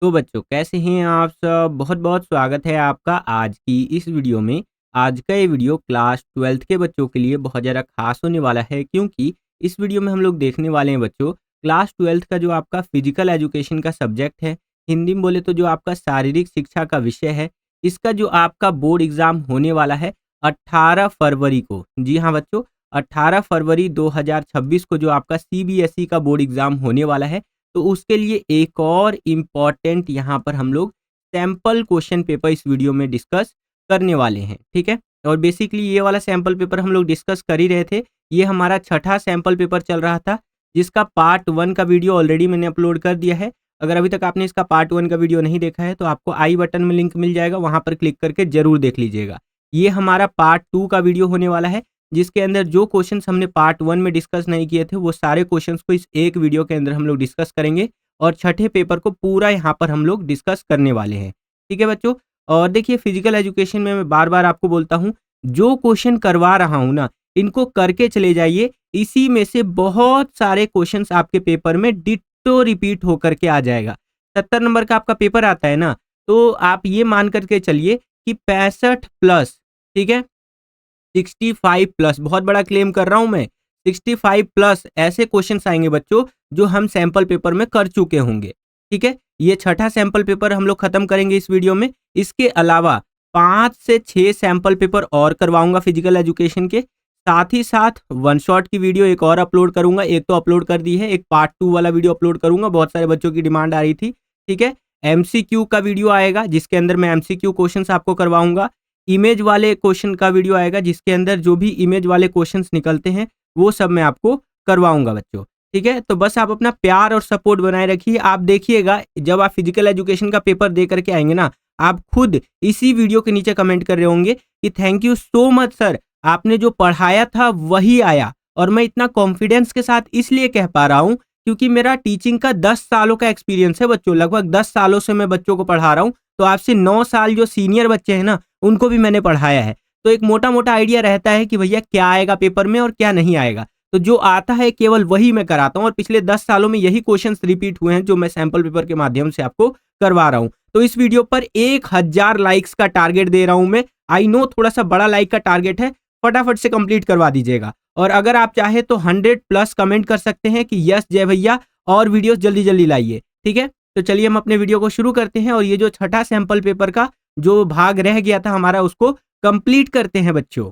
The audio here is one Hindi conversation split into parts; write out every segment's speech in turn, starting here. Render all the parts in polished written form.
तो बच्चों कैसे हैं आप सब। बहुत बहुत स्वागत है आपका आज की इस वीडियो में। आज का ये वीडियो क्लास 12th के बच्चों के लिए बहुत ज़्यादा खास होने वाला है, क्योंकि इस वीडियो में हम लोग देखने वाले हैं बच्चों क्लास 12th का जो आपका फिजिकल एजुकेशन का सब्जेक्ट है, हिंदी में बोले तो जो आपका शारीरिक शिक्षा का विषय है, इसका जो आपका बोर्ड एग्जाम होने वाला है 18 फरवरी को। जी हाँ बच्चों, 18 फरवरी 2026 को जो आपका CBSE का बोर्ड एग्जाम होने वाला है। तो उसके लिए एक और इम्पॉर्टेंट यहाँ पर हम लोग सैंपल क्वेश्चन पेपर इस वीडियो में डिस्कस करने वाले हैं, ठीक है। और बेसिकली ये वाला सैंपल पेपर हम लोग डिस्कस कर ही रहे थे। ये हमारा छठा सैंपल पेपर चल रहा था, जिसका पार्ट 1 का वीडियो ऑलरेडी मैंने अपलोड कर दिया है। अगर अभी तक आपने इसका पार्ट 1 का वीडियो नहीं देखा है तो आपको आई बटन में लिंक मिल जाएगा, वहां पर क्लिक करके जरूर देख लीजिएगा। ये हमारा पार्ट 2 का वीडियो होने वाला है, जिसके अंदर जो क्वेश्चंस हमने पार्ट 1 में डिस्कस नहीं किए थे वो सारे क्वेश्चंस को इस एक वीडियो के अंदर हम लोग डिस्कस करेंगे और छठे पेपर को पूरा यहाँ पर हम लोग डिस्कस करने वाले हैं, ठीक है बच्चों। और देखिए फिजिकल एजुकेशन में मैं बार बार आपको बोलता हूँ, जो क्वेश्चन करवा रहा हूँ ना, इनको करके चले जाइए। इसी में से बहुत सारे क्वेश्चंस आपके पेपर में डिट्टो रिपीट होकर के आ जाएगा। 70 नंबर का आपका पेपर आता है ना, तो आप ये मान करके चलिए कि 65 प्लस, ठीक है, 65 प्लस, बहुत बड़ा क्लेम कर रहा हूं मैं, 65 प्लस ऐसे क्वेश्चंस आएंगे बच्चों जो हम सैंपल पेपर में कर चुके होंगे, ठीक है। ये छठा सैंपल पेपर हम लोग खत्म करेंगे इस वीडियो में। इसके अलावा 5 से 6 सैंपल पेपर और करवाऊंगा फिजिकल एजुकेशन के। साथ ही साथ वन शॉट की वीडियो एक और अपलोड करूंगा, एक तो अपलोड कर दी है, एक पार्ट 2 वाला वीडियो अपलोड करूंगा, बहुत सारे बच्चों की डिमांड आ रही थी, ठीक है। MCQ का वीडियो आएगा जिसके अंदर मैं MCQ क्वेश्चंस आपको करवाऊंगा। इमेज वाले क्वेश्चन का वीडियो आएगा जिसके अंदर जो भी इमेज वाले क्वेश्चंस निकलते हैं वो सब मैं आपको करवाऊंगा बच्चों, ठीक है। तो बस आप अपना प्यार और सपोर्ट बनाए रखिए। आप देखिएगा जब आप फिजिकल एजुकेशन का पेपर दे करके आएंगे ना, आप खुद इसी वीडियो के नीचे कमेंट कर रहे होंगे कि thank you so much sir, आपने जो पढ़ाया था वही आया। और मैं इतना कॉन्फिडेंस के साथ इसलिए कह पा रहा हूँ क्योंकि मेरा टीचिंग का 10 सालों का एक्सपीरियंस है बच्चों, लगभग 10 सालों से मैं बच्चों को पढ़ा रहा हूँ। तो आपसे 9 साल जो सीनियर बच्चे हैं ना, उनको भी मैंने पढ़ाया है। तो एक मोटा मोटा आइडिया रहता है कि भैया क्या आएगा पेपर में और क्या नहीं आएगा। तो जो आता है केवल वही मैं कराता हूँ, और पिछले 10 सालों में यही क्वेश्चंस रिपीट हुए हैं जो मैं सैंपल पेपर के माध्यम से आपको करवा रहा हूँ। तो इस वीडियो पर 1000 लाइक्स का टारगेट दे रहा हूं मैं। आई नो थोड़ा सा बड़ा लाइक का टारगेट है, फटाफट से कंप्लीट करवा दीजिएगा। और अगर आप चाहे तो 100 प्लस कमेंट कर सकते हैं कि यस जय भैया और वीडियोस जल्दी जल्दी लाइए, ठीक है। तो चलिए हम अपने वीडियो को शुरू करते हैं और ये जो छठा सैंपल पेपर का जो भाग रह गया था हमारा, उसको कंप्लीट करते हैं बच्चों।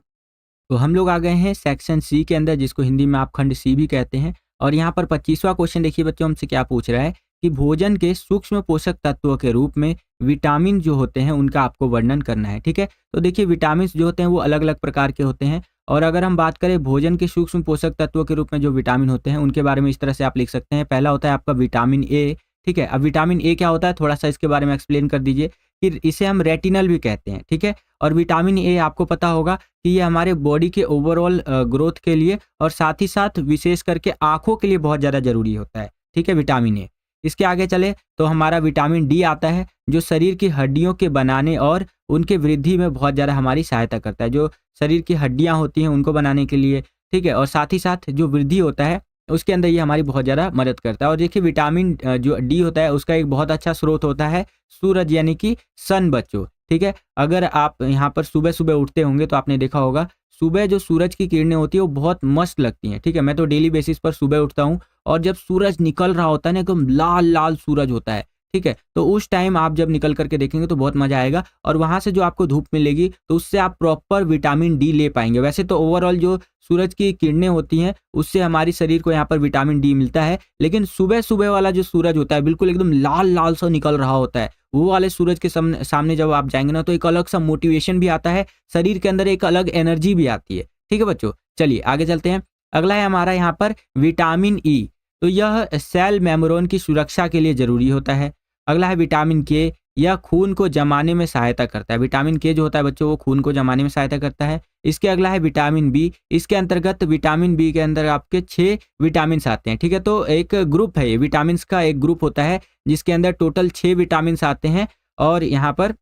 तो हम लोग आ गए हैं सेक्शन सी के अंदर, जिसको हिंदी में आप खंड सी भी कहते हैं। और यहाँ पर 25वां क्वेश्चन देखिए बच्चों, हमसे क्या पूछ रहा है कि भोजन के सूक्ष्म पोषक तत्वों के रूप में विटामिन जो होते हैं उनका आपको वर्णन करना है, ठीक है। तो देखिए विटामिन जो होते हैं वो अलग अलग प्रकार के होते हैं, और अगर हम बात करें भोजन के सूक्ष्म पोषक तत्वों के रूप में जो विटामिन होते हैं उनके बारे में इस तरह से आप लिख सकते हैं। पहला होता है आपका विटामिन ए, ठीक है। अब विटामिन ए क्या होता है, थोड़ा सा इसके बारे में एक्सप्लेन कर दीजिए। फिर इसे हम रेटिनल भी कहते हैं, ठीक है। और विटामिन ए आपको पता होगा कि ये हमारे बॉडी के ओवरऑल ग्रोथ के लिए और साथ ही साथ विशेष करके आंखों के लिए बहुत ज़्यादा जरूरी होता है, ठीक है, विटामिन ए। इसके आगे चले तो हमारा विटामिन डी आता है, जो शरीर की हड्डियों के बनाने और उनके वृद्धि में बहुत ज़्यादा हमारी सहायता करता है, जो शरीर की हड्डियाँ होती हैं उनको बनाने के लिए, ठीक है। और साथ ही साथ जो वृद्धि होता है उसके अंदर ये हमारी बहुत ज़्यादा मदद करता है। और देखिए विटामिन जो डी होता है उसका एक बहुत अच्छा स्रोत होता है सूरज, यानी कि सन बच्चों, ठीक है। अगर आप यहाँ पर सुबह सुबह उठते होंगे तो आपने देखा होगा सुबह जो सूरज की किरणें होती है वो बहुत मस्त लगती हैं, ठीक है। मैं तो डेली बेसिस पर सुबह उठता हूँ और जब सूरज निकल रहा होता है ना, एकदम लाल लाल सूरज होता है, ठीक है, तो उस टाइम आप जब निकल करके देखेंगे तो बहुत मजा आएगा। और वहां से जो आपको धूप मिलेगी तो उससे आप प्रॉपर विटामिन डी ले पाएंगे। वैसे तो ओवरऑल जो सूरज की किरणें होती हैं उससे हमारी शरीर को यहाँ पर विटामिन डी मिलता है, लेकिन सुबह सुबह वाला जो सूरज होता है बिल्कुल एकदम लाल लाल सा निकल रहा होता है, वो वाले सूरज के सामने जब आप जाएंगे ना तो एक अलग सा मोटिवेशन भी आता है, शरीर के अंदर एक अलग एनर्जी भी आती है, ठीक है बच्चों। चलिए आगे चलते हैं। अगला है हमारा यहाँ पर विटामिन ई, तो यह सेल मेम्ब्रेन की सुरक्षा के लिए जरूरी होता है। अगला है विटामिन के, यह खून को जमाने में सहायता करता है। विटामिन के जो होता है बच्चों वो खून को जमाने में सहायता करता है। इसके अगला है विटामिन बी, इसके अंतर्गत विटामिन बी के अंदर आपके 6 विटामिन आते हैं, ठीक है। तो एक ग्रुप है, ये विटामिन का एक ग्रुप होता है जिसके अंदर टोटल 6 विटामिन आते हैं, और यहाँ पर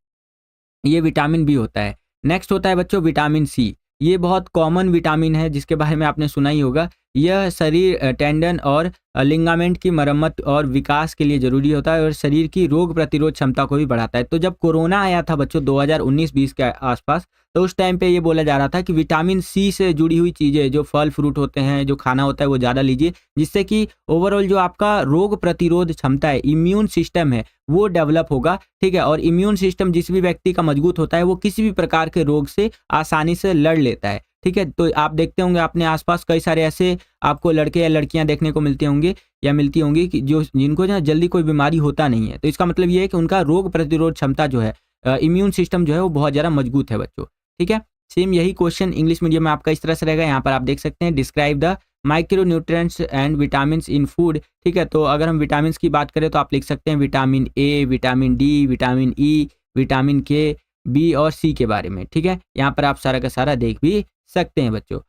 ये विटामिन बी होता है। नेक्स्ट होता है बच्चों विटामिन सी, ये बहुत कॉमन विटामिन है जिसके बारे में आपने सुना ही होगा। यह शरीर टेंडन और लिगामेंट की मरम्मत और विकास के लिए ज़रूरी होता है और शरीर की रोग प्रतिरोध क्षमता को भी बढ़ाता है। तो जब कोरोना आया था बच्चों 2019-20 के आसपास, तो उस टाइम पे ये बोला जा रहा था कि विटामिन सी से जुड़ी हुई चीज़ें, जो फल फ्रूट होते हैं, जो खाना होता है वो ज़्यादा लीजिए, जिससे कि ओवरऑल जो आपका रोग प्रतिरोध क्षमता है, इम्यून सिस्टम है, वो डेवलप होगा, ठीक है। और इम्यून सिस्टम जिस भी व्यक्ति का मजबूत होता है वो किसी भी प्रकार के रोग से आसानी से लड़ लेता है, ठीक है। तो आप देखते होंगे अपने आसपास कई सारे ऐसे आपको लड़के या लड़कियां देखने को मिलते होंगे या मिलती होंगी कि जो जिनको ना जल्दी कोई बीमारी होता नहीं है। तो इसका मतलब ये है कि उनका रोग प्रतिरोध क्षमता जो है, इम्यून सिस्टम जो है वो बहुत ज़्यादा मजबूत है बच्चों, ठीक है। सेम यही क्वेश्चन इंग्लिश मीडियम में आपका इस तरह से रहेगा। यहाँ पर आप देख सकते हैं, describe the micro nutrients and vitamin in food, ठीक है। तो अगर हम विटामिन की बात करें तो आप लिख सकते हैं vitamin A, vitamin D, vitamin E, vitamin के, बी और सी के बारे में, ठीक है। यहाँ पर आप सारा का सारा देख भी सकते हैं बच्चों।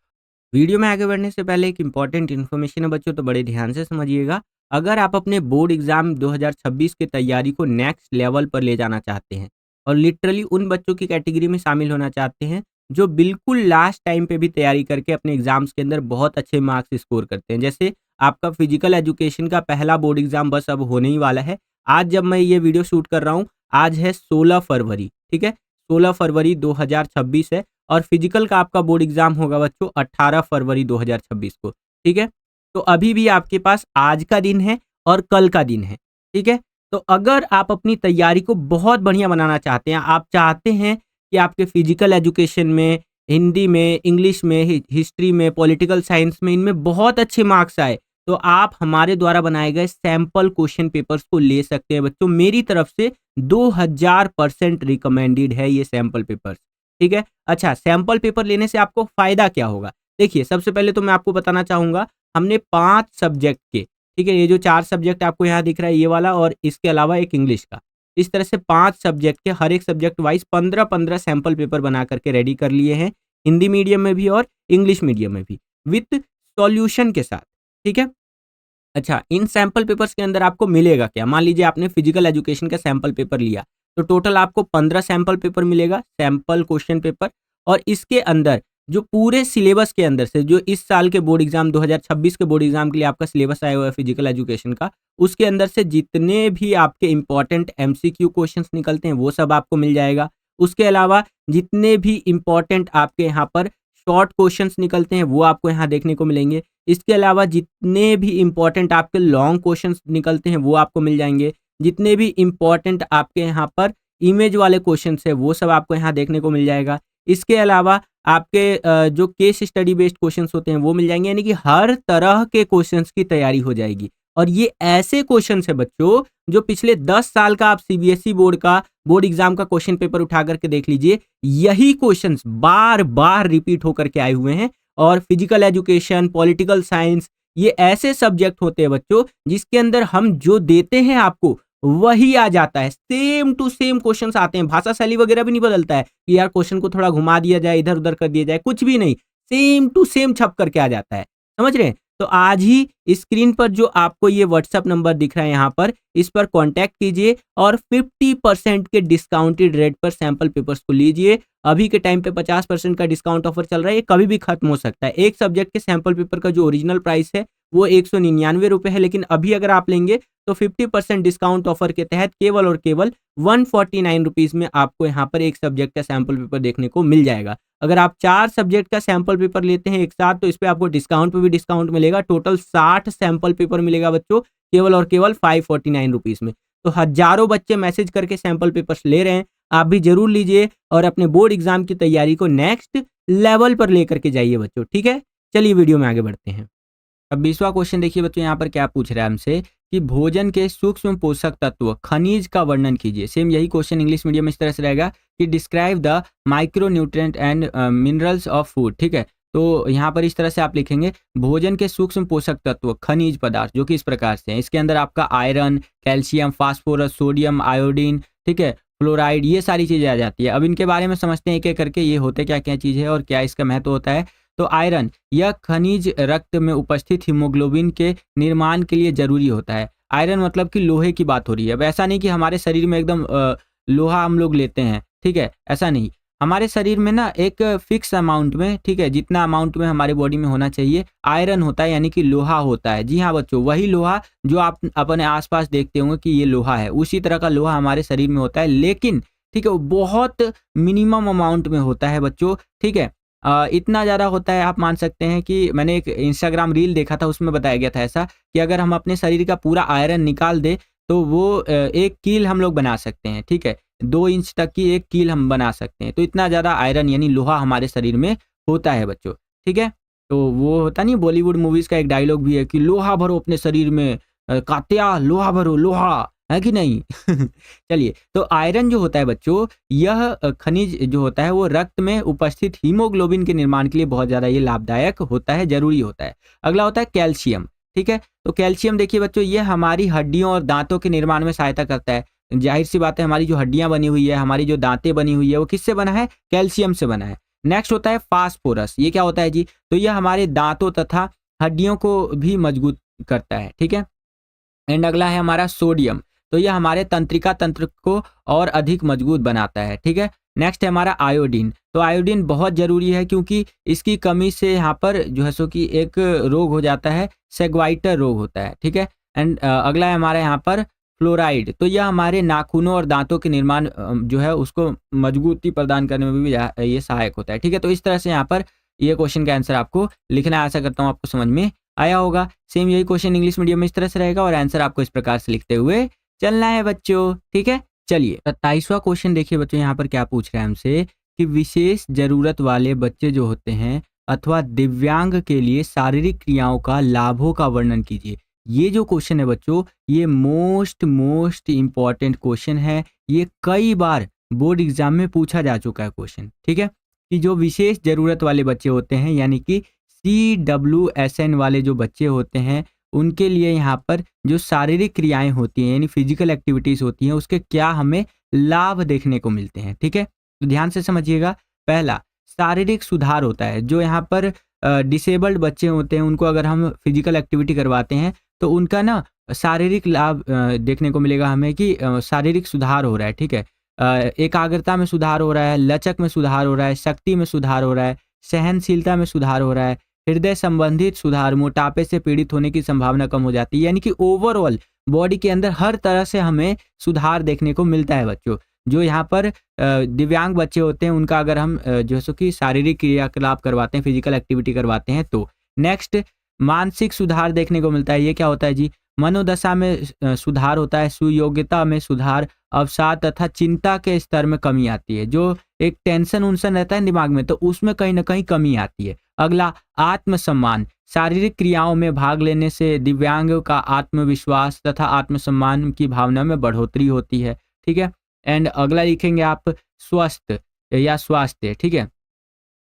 वीडियो में आगे बढ़ने से पहले एक इंपॉर्टेंट इन्फॉर्मेशन है बच्चों, तो बड़े ध्यान से समझिएगा। अगर आप अपने बोर्ड एग्जाम 2026 की तैयारी को नेक्स्ट लेवल पर ले जाना चाहते हैं और लिटरली उन बच्चों की कैटेगरी में शामिल होना चाहते हैं जो बिल्कुल लास्ट टाइम पे भी तैयारी करके अपने एग्जाम्स के अंदर बहुत अच्छे मार्क्स स्कोर करते हैं, जैसे आपका फिजिकल एजुकेशन का पहला बोर्ड एग्जाम बस अब होने ही वाला है। आज जब मैं ये वीडियो शूट कर रहा हूँ, आज है 16 फरवरी, ठीक है, 16 फरवरी 2026 है। और फिजिकल का आपका बोर्ड एग्जाम होगा बच्चों 18 फरवरी 2026 को, ठीक है। तो अभी भी आपके पास आज का दिन है और कल का दिन है, ठीक है। तो अगर आप अपनी तैयारी को बहुत बढ़िया बनाना चाहते हैं, आप चाहते हैं कि आपके फिजिकल एजुकेशन में, हिंदी में, इंग्लिश में, हिस्ट्री में, पॉलिटिकल साइंस में, इनमें बहुत अच्छे मार्क्स आए, तो आप हमारे द्वारा बनाए गए सैंपल क्वेश्चन पेपर्स को ले सकते हैं बच्चों। मेरी तरफ से 2000% रिकमेंडेड है ये सैंपल पेपर्स, ठीक है। अच्छा, सैंपल पेपर लेने से आपको फायदा क्या होगा? देखिए, सबसे पहले तो मैं आपको बताना चाहूंगा, हमने 5 सब्जेक्ट के, ठीक है, ये जो 4 सब्जेक्ट आपको यहाँ दिख रहा है ये वाला और इसके अलावा एक इंग्लिश का, इस तरह से 5 सब्जेक्ट के हर एक सब्जेक्ट वाइज 15-15 सैंपल पेपर बना करके रेडी कर लिए हैं, हिंदी मीडियम में भी और इंग्लिश मीडियम में भी, विथ सॉल्यूशन के साथ, ठीक है। अच्छा, इन सैंपल पेपर्स के अंदर आपको मिलेगा क्या? मान लीजिए आपने फिजिकल एजुकेशन का सैंपल पेपर लिया, तो टोटल आपको 15 सैंपल पेपर मिलेगा, सैंपल क्वेश्चन पेपर। और इसके अंदर जो पूरे सिलेबस के अंदर से, जो इस साल के बोर्ड एग्जाम 2026 के बोर्ड एग्जाम के लिए आपका सिलेबस आया हुआ है फिजिकल एजुकेशन का, उसके अंदर से जितने भी आपके इंपॉर्टेंट एमसीक्यू क्वेश्चंस निकलते हैं वो सब आपको मिल जाएगा। उसके अलावा जितने भी इंपॉर्टेंट आपके यहाँ पर शॉर्ट क्वेश्चंस निकलते हैं वो आपको यहाँ देखने को मिलेंगे। इसके अलावा जितने भी इंपॉर्टेंट आपके लॉन्ग क्वेश्चंस निकलते हैं वो आपको मिल जाएंगे। जितने भी इंपॉर्टेंट आपके यहाँ पर इमेज वाले क्वेश्चंस है वो सब आपको यहाँ देखने को मिल जाएगा। इसके अलावा आपके जो केस स्टडी बेस्ड क्वेश्चंस होते हैं वो मिल जाएंगे, यानी कि हर तरह के क्वेश्चंस की तैयारी हो जाएगी। और ये ऐसे क्वेश्चंस है बच्चों जो पिछले 10 साल का आप सीबीएसई बोर्ड का बोर्ड एग्जाम का क्वेश्चन पेपर उठा करके देख लीजिए, यही क्वेश्चंस बार बार रिपीट होकर के आए हुए हैं। और फिजिकल एजुकेशन, पॉलिटिकल साइंस, ये ऐसे सब्जेक्ट होते हैं बच्चों जिसके अंदर हम जो देते हैं आपको वही आ जाता है, सेम टू सेम क्वेश्चंस आते हैं। भाषा शैली वगैरह भी नहीं बदलता है कि यार क्वेश्चन को थोड़ा घुमा दिया जाए, इधर उधर कर दिया जाए, कुछ भी नहीं, सेम टू सेम छप करके आ जाता है, समझ रहे हैं। तो आज ही स्क्रीन पर जो आपको ये व्हाट्सएप नंबर दिख रहा है यहाँ पर, इस पर कांटेक्ट कीजिए और 50% के डिस्काउंटेड रेट पर सैंपल पेपर्स को लीजिए। अभी के टाइम पे 50% का डिस्काउंट ऑफर चल रहा है, ये कभी भी खत्म हो सकता है। एक सब्जेक्ट के सैंपल पेपर का जो ओरिजिनल प्राइस है वो 199 रुपये है, लेकिन अभी अगर आप लेंगे तो 50% डिस्काउंट ऑफर के तहत केवल और केवल 149 रुपीज में आपको यहाँ पर एक सब्जेक्ट का सैंपल पेपर देखने को मिल जाएगा। अगर आप 4 सब्जेक्ट का सैंपल पेपर लेते हैं एक साथ तो इस पे आपको डिस्काउंट पे भी डिस्काउंट मिलेगा। टोटल 60 सैंपल पेपर मिलेगा बच्चों, केवल और केवल 549 रुपीज में। तो हजारों बच्चे मैसेज करके सैंपल पेपर्स ले रहे हैं, आप भी जरूर लीजिए और अपने बोर्ड एग्जाम की तैयारी को नेक्स्ट लेवल पर लेकर के जाइए बच्चों, ठीक है। चलिए वीडियो में आगे बढ़ते हैं। अब 20वां क्वेश्चन देखिए बच्चों, यहाँ पर क्या पूछ रहा है हमसे कि भोजन के सूक्ष्म पोषक तत्व खनिज का वर्णन कीजिए। सेम यही क्वेश्चन इंग्लिश मीडियम में इस तरह से रहेगा कि describe the micro nutrient and minerals of food, ठीक है। तो यहाँ पर इस तरह से आप लिखेंगे भोजन के सूक्ष्म पोषक तत्व खनिज पदार्थ, जो कि इस प्रकार से हैं। इसके अंदर आपका iron, calcium, phosphorus, sodium, iodine, ठीक है, फ्लोराइड, ये सारी चीज़ें आ जाती है। अब इनके बारे में समझते हैं एक एक करके, ये होते क्या क्या चीज़ है और क्या इसका महत्व होता है। तो आयरन, यह खनिज रक्त में उपस्थित हीमोग्लोबिन के निर्माण के लिए जरूरी होता है। आयरन मतलब कि लोहे की बात हो रही है। अब ऐसा नहीं कि हमारे शरीर में एकदम लोहा हम लोग लेते हैं, ठीक है, ऐसा नहीं। हमारे शरीर में ना एक फिक्स अमाउंट में, ठीक है, जितना अमाउंट में हमारे बॉडी में होना चाहिए आयरन होता है, यानी कि लोहा होता है। जी हाँ बच्चों, वही लोहा जो आप अपने आसपास देखते होंगे कि ये लोहा है, उसी तरह का लोहा हमारे शरीर में होता है, लेकिन ठीक है वो बहुत मिनिमम अमाउंट में होता है बच्चों, ठीक है। इतना ज़्यादा होता है, आप मान सकते हैं कि मैंने एक इंस्टाग्राम रील देखा था, उसमें बताया गया था ऐसा कि अगर हम अपने शरीर का पूरा आयरन निकाल दें तो वो 1 कील हम लोग बना सकते हैं, ठीक है। 2 इंच तक की 1 कील हम बना सकते हैं। तो इतना ज़्यादा आयरन यानी लोहा हमारे शरीर में होता है बच्चों, ठीक है। तो वो होता नहीं, बॉलीवुड मूवीज़ का एक डायलॉग भी है कि लोहा भरो अपने शरीर में, कात्या लोहा भरो लोहा, है कि नहीं? चलिए, तो आयरन जो होता है बच्चों, यह खनिज जो होता है वो रक्त में उपस्थित हीमोग्लोबिन के निर्माण के लिए बहुत ज़्यादा ये लाभदायक होता है, ज़रूरी होता है। अगला होता है कैल्शियम, ठीक है। तो कैल्शियम देखिए बच्चों, ये हमारी हड्डियों और दाँतों के निर्माण में सहायता करता है। ज़ाहिर-सी बात है, हमारी जो हड्डियाँ बनी हुई है, हमारी जो दाँतें बनी हुई है, वो किससे बना है? कैल्शियम से बना है। नेक्स्ट होता है फास्फोरस, ये क्या होता है जी? तो ये हमारे दाँतों तथा हड्डियों को भी मजबूत करता है, ठीक है। एंड अगला है हमारा सोडियम, तो ये हमारे तंत्रिका तंत्र को और अधिक मजबूत बनाता है, ठीक है। नेक्स्ट है हमारा आयोडीन, तो आयोडीन बहुत ज़रूरी है क्योंकि इसकी कमी से यहाँ पर जो है सो कि एक रोग हो जाता है, सेगवाइटर रोग होता है, ठीक है। एंड अगला है हमारा यहाँ पर फ्लोराइड, तो यह हमारे नाखूनों और दांतों के निर्माण जो है उसको मजबूती प्रदान करने में भी ये सहायक होता है, ठीक है। तो इस तरह से यहाँ पर ये क्वेश्चन का आंसर आपको लिखना है। आशा करता हूँ आपको समझ में आया होगा। सेम यही क्वेश्चन इंग्लिश मीडियम में इस तरह से रहेगा और आंसर आपको इस प्रकार से लिखते हुए चलना है बच्चों, ठीक है। चलिए 27वां क्वेश्चन देखिए बच्चों, यहाँ पर क्या पूछ रहा है हमसे कि विशेष जरूरत वाले बच्चे जो होते हैं अथवा दिव्यांग के लिए शारीरिक क्रियाओं का लाभों का वर्णन कीजिए। ये जो क्वेश्चन है बच्चों, ये मोस्ट इंपॉर्टेंट क्वेश्चन है। ये कई बार बोर्ड एग्जाम में पूछा जा चुका है क्वेश्चन, ठीक है। कि जो विशेष जरूरत वाले बच्चे होते हैं यानी कि CWSN वाले जो बच्चे होते हैं, उनके लिए यहाँ पर जो शारीरिक क्रियाएं होती हैं यानी फिजिकल एक्टिविटीज़ होती हैं, उसके क्या हमें लाभ देखने को मिलते हैं, ठीक है। तो ध्यान से समझिएगा। पहला, शारीरिक सुधार होता है। जो यहाँ पर डिसेबल्ड बच्चे होते हैं, उनको अगर हम फिजिकल एक्टिविटी करवाते हैं तो उनका ना शारीरिक लाभ देखने को मिलेगा हमें कि शारीरिक सुधार हो रहा है, ठीक है। एकाग्रता में सुधार हो रहा है, लचक में सुधार हो रहा है, शक्ति में सुधार हो रहा है, सहनशीलता में सुधार हो रहा है, हृदय संबंधित सुधार, मोटापे से पीड़ित होने की संभावना कम हो जाती है। यानी कि ओवरऑल बॉडी के अंदर हर तरह से हमें सुधार देखने को मिलता है बच्चों। जो यहाँ पर दिव्यांग बच्चे होते हैं, उनका अगर हम जो सो कि शारीरिक क्रियाकलाप करवाते हैं, फिजिकल एक्टिविटी करवाते हैं तो। नेक्स्ट, मानसिक सुधार देखने को मिलता है। ये क्या होता है जी? मनोदशा में सुधार होता है, सुयोग्यता में सुधार, अवसाद तथा चिंता के स्तर में कमी आती है। जो एक टेंशन उन्सन रहता है दिमाग में, तो उसमें कहीं ना कहीं कमी आती है। अगला, आत्मसम्मान। शारीरिक क्रियाओं में भाग लेने से दिव्यांग का आत्मविश्वास तथा आत्मसम्मान की भावना में बढ़ोतरी होती है, ठीक है। एंड अगला लिखेंगे आप स्वस्थ या स्वास्थ्य, ठीक है।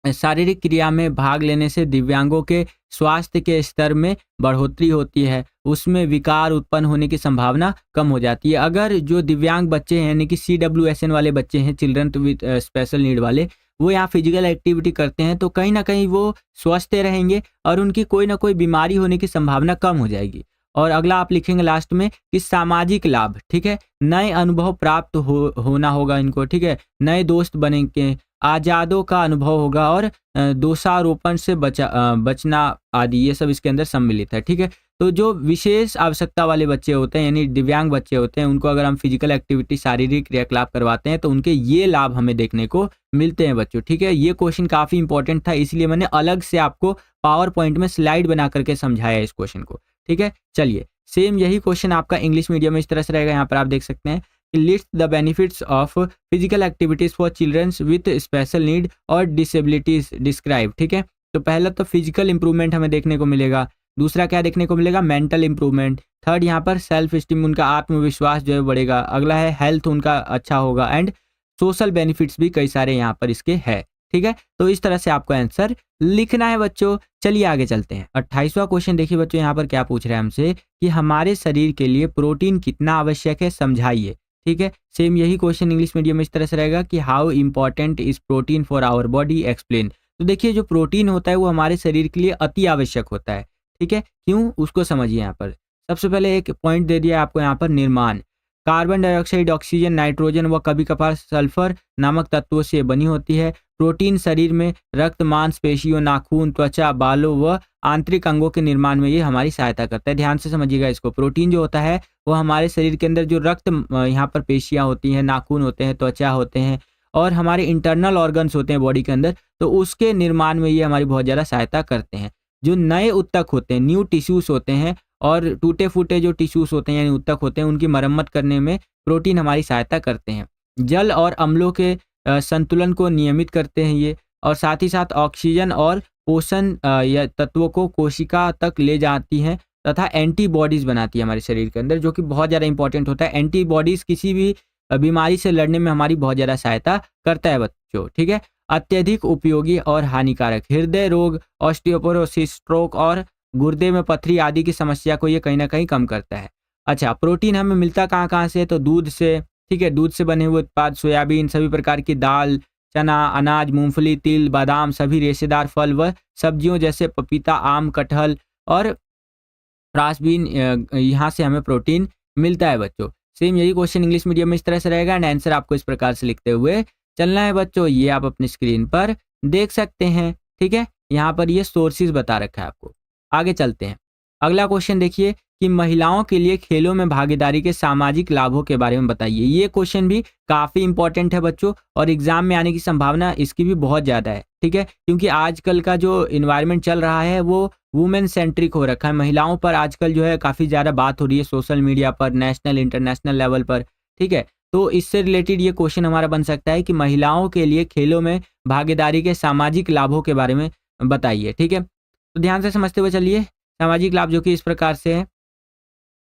शारीरिक क्रिया में भाग लेने से दिव्यांगों के स्वास्थ्य के स्तर में बढ़ोतरी होती है, उसमें विकार उत्पन्न होने की संभावना कम हो जाती है। अगर जो दिव्यांग बच्चे हैं यानी कि CWSN वाले बच्चे हैं, चिल्ड्रन विद स्पेशल नीड वाले, वो यहाँ फिजिकल एक्टिविटी करते हैं तो कहीं ना कहीं वो स्वस्थ रहेंगे और उनकी कोई ना कोई बीमारी होने की संभावना कम हो जाएगी। और अगला आप लिखेंगे लास्ट में कि सामाजिक लाभ, ठीक है। नए अनुभव प्राप्त होना होगा इनको, ठीक है। नए दोस्त बनेंगे, आज़ादों का अनुभव होगा और दोषारोपण से बचना आदि, ये सब इसके अंदर सम्मिलित है, ठीक है। तो जो विशेष आवश्यकता वाले बच्चे होते हैं यानी दिव्यांग बच्चे होते हैं, उनको अगर हम फिजिकल एक्टिविटी, शारीरिक क्रियाकलाप करवाते हैं तो उनके ये लाभ हमें देखने को मिलते हैं बच्चों, ठीक है। ये क्वेश्चन काफ़ी इंपॉर्टेंट था, इसलिए मैंने अलग से आपको पावर पॉइंट में स्लाइड बना करके समझाया इस क्वेश्चन को, ठीक है। चलिए, सेम यही क्वेश्चन आपका इंग्लिश मीडियम में इस तरह से रहेगा। यहाँ पर आप देख सकते हैं कि list the benefits of physical activities for childrens with special need और डिसेबिलिटीज डिस्क्राइब, ठीक है। तो पहला तो फिजिकल इंप्रूवमेंट हमें देखने को मिलेगा, दूसरा क्या देखने को मिलेगा? मेंटल इंप्रूवमेंट, थर्ड यहाँ पर सेल्फ स्टीम, उनका आत्मविश्वास जो है बढ़ेगा, अगला है हेल्थ उनका अच्छा होगा, एंड सोशल बेनिफिट्स भी कई सारे यहाँ पर इसके है, ठीक है। तो इस तरह से आपको आंसर लिखना है बच्चों। चलिए आगे चलते हैं। 28वां क्वेश्चन देखिए बच्चों, यहाँ पर क्या पूछ रहा है हमसे कि हमारे शरीर के लिए प्रोटीन कितना आवश्यक है, समझाइए, ठीक है। सेम यही क्वेश्चन इंग्लिश मीडियम में इस तरह से रहेगा कि how important is protein for our body, explain. तो देखिए, जो प्रोटीन होता है वो हमारे शरीर के लिए अति आवश्यक होता है, ठीक है। क्यों, उसको समझिए। यहाँ पर सबसे पहले एक पॉइंट दे दिया आपको यहाँ पर, निर्माण। कार्बन डाइऑक्साइड, ऑक्सीजन, नाइट्रोजन व कभी कभार सल्फर नामक तत्वों से बनी होती है। प्रोटीन शरीर में रक्त, मांसपेशियों, नाखून, त्वचा, बालों व आंतरिक अंगों के निर्माण में ये हमारी सहायता करता है। ध्यान से समझिएगा इसको। प्रोटीन जो होता है वो हमारे शरीर के अंदर जो रक्त, यहाँ पर पेशियां होती हैं, नाखून होते हैं, त्वचा होते हैं और हमारे इंटरनल ऑर्गन्स होते हैं बॉडी के अंदर, तो उसके निर्माण में ये हमारी बहुत ज़्यादा सहायता करते हैं। जो नए ऊतक होते हैं, न्यू टिश्यूज होते हैं और टूटे फूटे जो टिश्यूज होते हैं यानी ऊतक होते हैं, उनकी मरम्मत करने में प्रोटीन हमारी सहायता करते हैं। जल और अम्लों के संतुलन को नियमित करते हैं ये, और साथ ही साथ ऑक्सीजन और पोषण या तत्वों को कोशिका तक ले जाती हैं तथा एंटीबॉडीज बनाती है हमारे शरीर के अंदर, जो कि बहुत ज़्यादा इंपॉर्टेंट होता है। एंटीबॉडीज किसी भी बीमारी से लड़ने में हमारी बहुत ज़्यादा सहायता करता है बच्चों, ठीक है। अत्यधिक उपयोगी और हानिकारक, हृदय रोग, ऑस्टियोपोरोसिस, स्ट्रोक और गुर्दे में पथरी आदि की समस्या को ये कहीं ना कहीं कम करता है। अच्छा, प्रोटीन हमें मिलता कहाँ कहाँ से? तो दूध से, ठीक है। दूध से बने हुए उत्पाद, सोयाबीन, सभी प्रकार की दाल, चना, अनाज, मूंगफली, तिल, बादाम, सभी रेशेदार फल व सब्जियों जैसे पपीता, आम, कटहल और फ्रांसबीन, यहाँ से हमें प्रोटीन मिलता है बच्चों। सेम यही क्वेश्चन इंग्लिश मीडियम में इस तरह से रहेगा एंड आंसर आपको इस प्रकार से लिखते हुए चलना है बच्चों। ये आप अपनी स्क्रीन पर देख सकते हैं, ठीक है। यहाँ पर ये सोर्सेज बता रखा है आपको। आगे चलते हैं। अगला क्वेश्चन देखिए कि महिलाओं के लिए खेलों में भागीदारी के सामाजिक लाभों के बारे में बताइए। ये क्वेश्चन भी काफ़ी इंपॉर्टेंट है बच्चों और एग्जाम में आने की संभावना इसकी भी बहुत ज़्यादा है, ठीक है। क्योंकि आजकल का जो इन्वायरमेंट चल रहा है वो वुमेन सेंट्रिक हो रखा है। महिलाओं पर आजकल जो है काफ़ी ज़्यादा बात हो रही है सोशल मीडिया पर, नेशनल इंटरनेशनल लेवल पर, ठीक है। तो इससे रिलेटेड ये क्वेश्चन हमारा बन सकता है कि महिलाओं के लिए खेलों में भागीदारी के सामाजिक लाभों के बारे में बताइए, ठीक है। तो ध्यान से समझते हुए चलिए। सामाजिक लाभ जो कि इस प्रकार से है।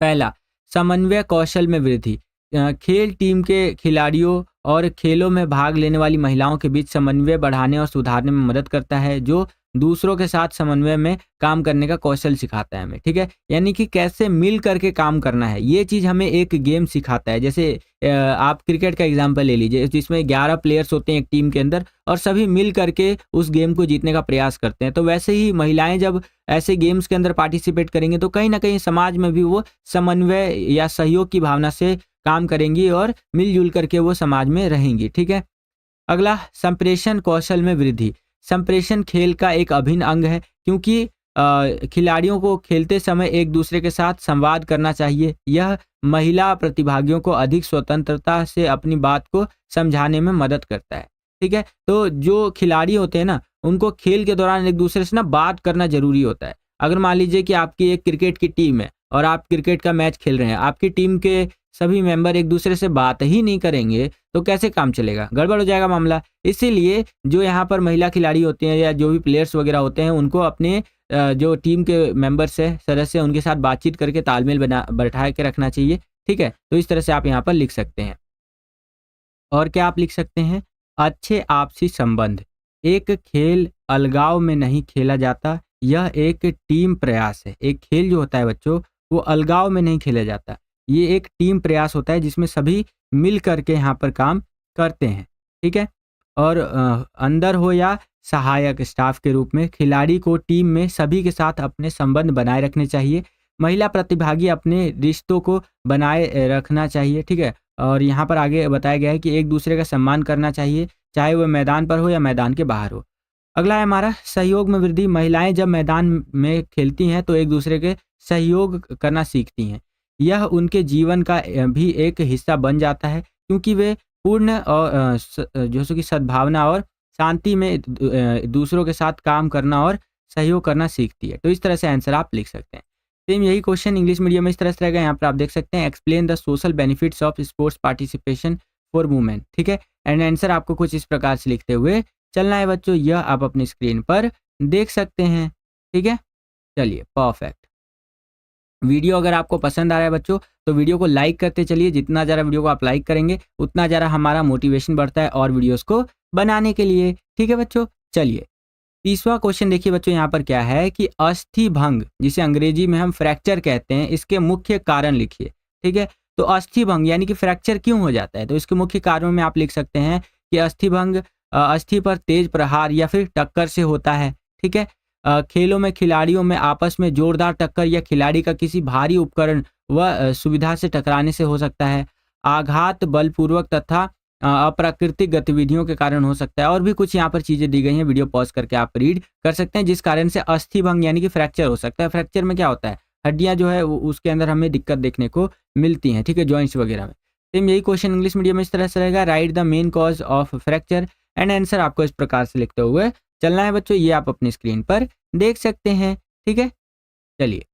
पहला, समन्वय कौशल में वृद्धि। खेल टीम के खिलाड़ियों और खेलों में भाग लेने वाली महिलाओं के बीच समन्वय बढ़ाने और सुधारने में मदद करता है, जो दूसरों के साथ समन्वय में काम करने का कौशल सिखाता है हमें, ठीक है। यानी कि कैसे मिल करके काम करना है, ये चीज़ हमें एक गेम सिखाता है। जैसे आप क्रिकेट का एग्जांपल ले लीजिए, जिसमें 11 प्लेयर्स होते हैं एक टीम के अंदर और सभी मिल करके उस गेम को जीतने का प्रयास करते हैं। तो वैसे ही महिलाएं जब ऐसे गेम्स के अंदर पार्टिसिपेट करेंगे तो कहीं ना कहीं समाज में भी वो समन्वय या सहयोग की भावना से काम करेंगी और मिलजुल करके वो समाज में रहेंगी, ठीक है। अगला, संप्रेषण कौशल में वृद्धि। संप्रेषण खेल का एक अभिन्न अंग है, क्योंकि खिलाड़ियों को खेलते समय एक दूसरे के साथ संवाद करना चाहिए। यह महिला प्रतिभागियों को अधिक स्वतंत्रता से अपनी बात को समझाने में मदद करता है, ठीक है। तो जो खिलाड़ी होते हैं ना, उनको खेल के दौरान एक दूसरे से ना बात करना जरूरी होता है। अगर मान लीजिए कि आपकी एक क्रिकेट की टीम है और आप क्रिकेट का मैच खेल रहे हैं, आपकी टीम के सभी मेंबर एक दूसरे से बात ही नहीं करेंगे तो कैसे काम चलेगा? गड़बड़ हो जाएगा मामला। इसीलिए जो यहाँ पर महिला खिलाड़ी होते हैं या जो भी प्लेयर्स वगैरह होते हैं, उनको अपने जो टीम के मेंबर्स है, सदस्य, उनके साथ बातचीत करके तालमेल बैठा के रखना चाहिए, ठीक है। तो इस तरह से आप यहाँ पर लिख सकते हैं। और क्या आप लिख सकते हैं? अच्छे आपसी संबंध। एक खेल अलगाव में नहीं खेला जाता, यह एक टीम प्रयास है। एक खेल जो होता है बच्चों, वो अलगाव में नहीं खेला जाता, ये एक टीम प्रयास होता है जिसमें सभी मिल करके यहाँ पर काम करते हैं, ठीक है। और अंदर हो या सहायक स्टाफ के रूप में खिलाड़ी को टीम में सभी के साथ अपने संबंध बनाए रखने चाहिए। महिला प्रतिभागी अपने रिश्तों को बनाए रखना चाहिए, ठीक है। और यहाँ पर आगे बताया गया है कि एक दूसरे का सम्मान करना चाहिए, चाहे वह मैदान पर हो या मैदान के बाहर हो। अगला है हमारा सहयोग में वृद्धि। महिलाएं जब मैदान में खेलती हैं तो एक दूसरे के सहयोग करना सीखती हैं। यह उनके जीवन का भी एक हिस्सा बन जाता है, क्योंकि वे पूर्ण और जैसे कि सद्भावना और शांति में दूसरों के साथ काम करना और सहयोग करना सीखती है। तो इस तरह से आंसर आप लिख सकते हैं। सेम यही क्वेश्चन इंग्लिश मीडियम में इस तरह से रहेगा। यहाँ पर आप देख सकते हैं, explain the social benefits of sports participation for women, ठीक है। एंड आंसर आपको कुछ इस प्रकार से लिखते हुए चलना है बच्चों। यह आप अपनी स्क्रीन पर देख सकते हैं, ठीक है। चलिए, परफेक्ट। वीडियो अगर आपको पसंद आ रहा है बच्चों तो वीडियो को लाइक करते चलिए। जितना ज़्यादा वीडियो को आप लाइक करेंगे उतना ज़्यादा हमारा मोटिवेशन बढ़ता है और वीडियोस को बनाने के लिए, ठीक है बच्चों। चलिए, तीसरा क्वेश्चन देखिए बच्चों, यहाँ पर क्या है कि अस्थि भंग, जिसे अंग्रेजी में हम फ्रैक्चर कहते हैं, इसके मुख्य कारण लिखिए, ठीक है। तो अस्थि भंग यानी कि फ्रैक्चर क्यों हो जाता है, तो इसके मुख्य कारणों में आप लिख सकते हैं कि अस्थि भंग अस्थि पर तेज प्रहार या फिर टक्कर से होता है, ठीक है। खेलों में खिलाड़ियों में आपस में जोरदार टक्कर या खिलाड़ी का किसी भारी उपकरण व सुविधा से टकराने से हो सकता है। आघात, बलपूर्वक तथा अप्राकृतिक गतिविधियों के कारण हो सकता है। और भी कुछ यहाँ पर चीजें दी गई हैं, वीडियो पॉज करके आप रीड कर सकते हैं, जिस कारण से अस्थि भंग यानी कि फ्रैक्चर हो सकता है। फ्रैक्चर में क्या होता है, हड्डियां जो है उसके अंदर हमें दिक्कत देखने को मिलती हैं, ठीक है, जॉइंट्स वगैरह में। सेम यही क्वेश्चन इंग्लिश मीडियम में इस तरह से रहेगा, right the main cause of fracture and answer आपको इस प्रकार से लिखते हुए चलना है बच्चों। ये आप अपनी स्क्रीन पर देख सकते हैं, ठीक है। चलिए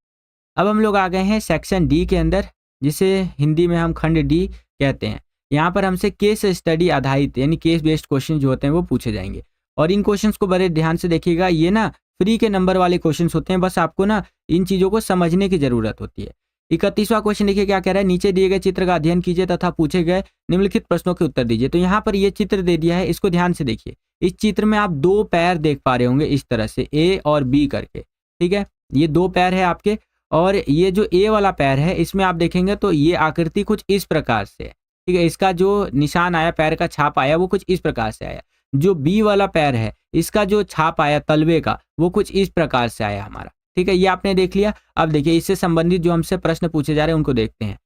अब हम लोग आ गए हैं सेक्शन डी के अंदर, जिसे हिंदी में हम खंड डी कहते हैं। यहाँ पर हमसे केस स्टडी आधारित यानी केस बेस्ड क्वेश्चन जो होते हैं वो पूछे जाएंगे। और इन क्वेश्चंस को बड़े ध्यान से देखिएगा, ये ना फ्री के नंबर वाले क्वेश्चंस होते हैं, बस आपको ना इन चीज़ों को समझने की जरूरत होती है। 31वां क्वेश्चन देखिए क्या कह रहा है, नीचे दिए गए चित्र का अध्ययन कीजिए तथा पूछे गए निम्नलिखित प्रश्नों के उत्तर दीजिए। तो यहाँ पर ये चित्र दे दिया है, इसको ध्यान से देखिए। इस चित्र में आप दो पैर देख पा रहे होंगे इस तरह से, ए और बी करके, ठीक है। ये दो पैर है आपके, और ये जो ए वाला पैर है इसमें आप देखेंगे तो ये आकृति कुछ इस प्रकार से है, ठीक है। इसका जो निशान आया, पैर का छाप आया, वो कुछ इस प्रकार से आया। जो बी वाला पैर है इसका जो छाप आया तलवे का, वो कुछ इस प्रकार से आया हमारा, ठीक है। ये आपने देख लिया। अब देखिए इससे संबंधित जो हमसे प्रश्न पूछे जा रहे हैं उनको देखते हैं।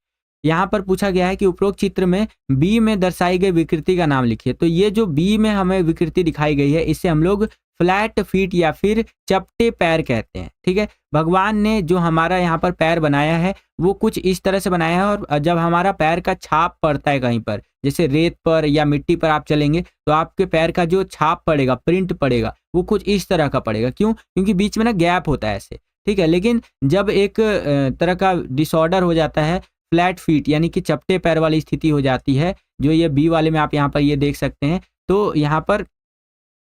यहाँ पर पूछा गया है कि उपरोक्त चित्र में बी में दर्शाई गई विकृति का नाम लिखिए। तो ये जो बी में हमें विकृति दिखाई गई है इसे हम लोग फ्लैट फीट या फिर चपटे पैर कहते हैं, ठीक है। भगवान ने जो हमारा यहाँ पर पैर बनाया है वो कुछ इस तरह से बनाया है, और जब हमारा पैर का छाप पड़ता है कहीं पर, जैसे रेत पर या मिट्टी पर आप चलेंगे तो आपके पैर का जो छाप पड़ेगा, प्रिंट पड़ेगा, वो कुछ इस तरह का पड़ेगा। क्यों? क्योंकि बीच में ना गैप होता है ऐसे, ठीक है। लेकिन जब एक तरह का डिसऑर्डर हो जाता है, फ्लैट फीट यानी कि चपटे पैर वाली स्थिति हो जाती है, जो ये बी वाले में आप यहाँ पर ये देख सकते हैं, तो यहाँ पर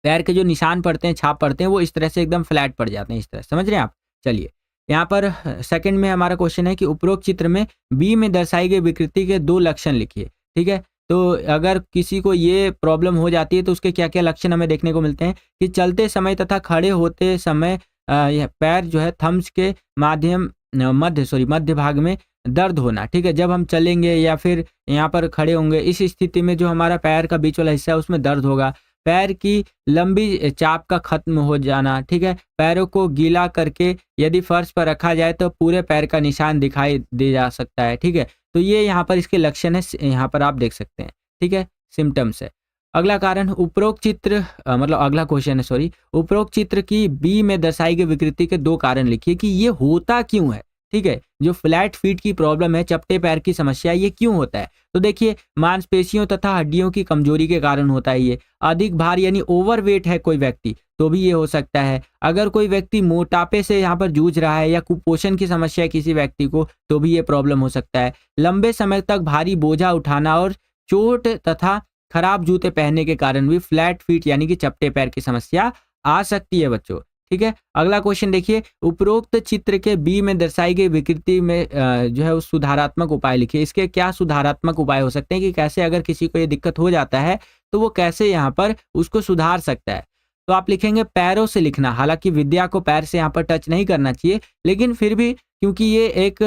पैर के जो निशान पड़ते हैं, छाप पड़ते हैं, वो इस तरह से एकदम फ्लैट पड़ जाते हैं, इस तरह, समझ रहे हैं आप। चलिए यहाँ पर सेकंड में हमारा क्वेश्चन है कि उपरोक्त चित्र में बी में दर्शाई गई विकृति के 2 लक्षण लिखिए, ठीक है। तो अगर किसी को ये प्रॉब्लम हो जाती है तो उसके क्या क्या लक्षण हमें देखने को मिलते हैं कि चलते समय तथा खड़े होते समय यह पैर जो है थम्स के मध्य भाग में दर्द होना, ठीक है। जब हम चलेंगे या फिर यहाँ पर खड़े होंगे, इस स्थिति में जो हमारा पैर का बीच वाला हिस्सा है उसमें दर्द होगा। पैर की लंबी चाप का खत्म हो जाना, ठीक है। पैरों को गीला करके यदि फर्श पर रखा जाए तो पूरे पैर का निशान दिखाई दे जा सकता है, ठीक है। तो ये यहाँ पर इसके लक्षण है, यहाँ पर आप देख सकते हैं, ठीक है, सिम्टम्स है। अगला कारण, उपरोक्त चित्र अगला क्वेश्चन है, सॉरी, उपरोक्त चित्र की बी में दर्शाई गई विकृति के 2 कारण लिखिए कि ये होता क्यों है, ठीक है। जो फ्लैट फीट की प्रॉब्लम है, चपटे पैर की समस्या, ये क्यों होता है? तो देखिए मांसपेशियों तथा हड्डियों की कमजोरी के कारण होता है ये। अधिक भार यानी ओवरवेट है कोई व्यक्ति तो भी ये हो सकता है। अगर कोई व्यक्ति मोटापे से यहाँ पर जूझ रहा है या कुपोषण की समस्या है किसी व्यक्ति को तो भी ये प्रॉब्लम हो सकता है। लंबे समय तक भारी बोझा उठाना और चोट तथा खराब जूते पहनने के कारण भी फ्लैट फीट यानी कि चपटे पैर की समस्या आ सकती है बच्चों, ठीक है। अगला क्वेश्चन देखिए, उपरोक्त चित्र के बी में दर्शाई गई विकृति में जो है उस सुधारात्मक उपाय लिखिए। इसके क्या सुधारात्मक उपाय हो सकते हैं कि कैसे अगर किसी को ये दिक्कत हो जाता है तो वो कैसे यहाँ पर उसको सुधार सकता है। तो आप लिखेंगे पैरों से लिखना। हालांकि विद्या को पैर से यहाँ पर टच नहीं करना चाहिए, लेकिन फिर भी क्योंकि ये एक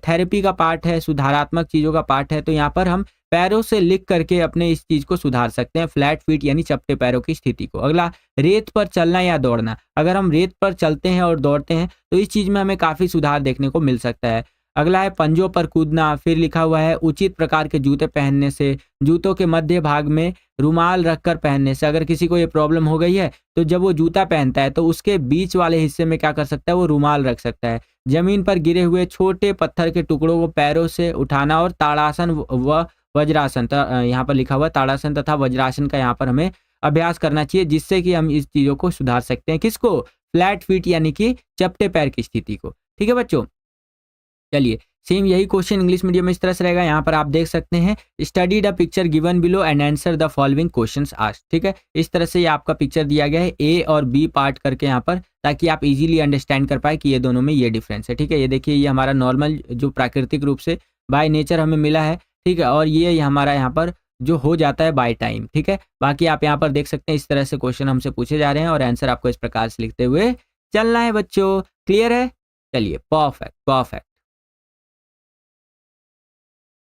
थेरेपी का पार्ट है, सुधारात्मक चीज़ों का पार्ट है, तो यहाँ पर हम पैरों से लिख करके अपने इस चीज़ को सुधार सकते हैं, फ्लैट फीट यानी चपटे पैरों की स्थिति को। अगला, रेत पर चलना या दौड़ना। अगर हम रेत पर चलते हैं और दौड़ते हैं तो इस चीज़ में हमें काफ़ी सुधार देखने को मिल सकता है। अगला है पंजों पर कूदना। फिर लिखा हुआ है उचित प्रकार के जूते पहनने से, जूतों के मध्य भाग में रुमाल रखकर पहनने से। अगर किसी को ये प्रॉब्लम हो गई है तो जब वो जूता पहनता है तो उसके बीच वाले हिस्से में क्या कर सकता है, वो रुमाल रख सकता है। जमीन पर गिरे हुए छोटे पत्थर के टुकड़ों को पैरों से उठाना और ताड़ासन व वज्रासन, यहाँ पर लिखा हुआ ताड़ासन तथा वज्रासन का यहाँ पर हमें अभ्यास करना चाहिए, जिससे कि हम इस चीज़ों को सुधार सकते हैं। किसको? फ्लैट फीट यानी कि चपटे पैर की स्थिति को, ठीक है बच्चों। चलिए सेम यही क्वेश्चन इंग्लिश मीडियम में इस तरह से रहेगा। यहाँ पर आप देख सकते हैं, study the picture given below and answer the following questions asked, ठीक है। इस तरह से ये आपका पिक्चर दिया गया है ए और बी पार्ट करके यहाँ पर, ताकि आप इजीली अंडरस्टैंड कर पाए कि ये दोनों में ये डिफरेंस है, ठीक है। ये देखिए, ये हमारा नॉर्मल जो प्राकृतिक रूप से बाय नेचर हमें मिला है, ठीक है, और ये हमारा यहाँ पर जो हो जाता है बाय टाइम, ठीक है। बाकी आप यहाँ पर देख सकते हैं इस तरह से क्वेश्चन हमसे पूछे जा रहे हैं और आंसर आपको इस प्रकार से लिखते हुए चलना है बच्चों। क्लियर है? चलिए, परफेक्ट परफेक्ट।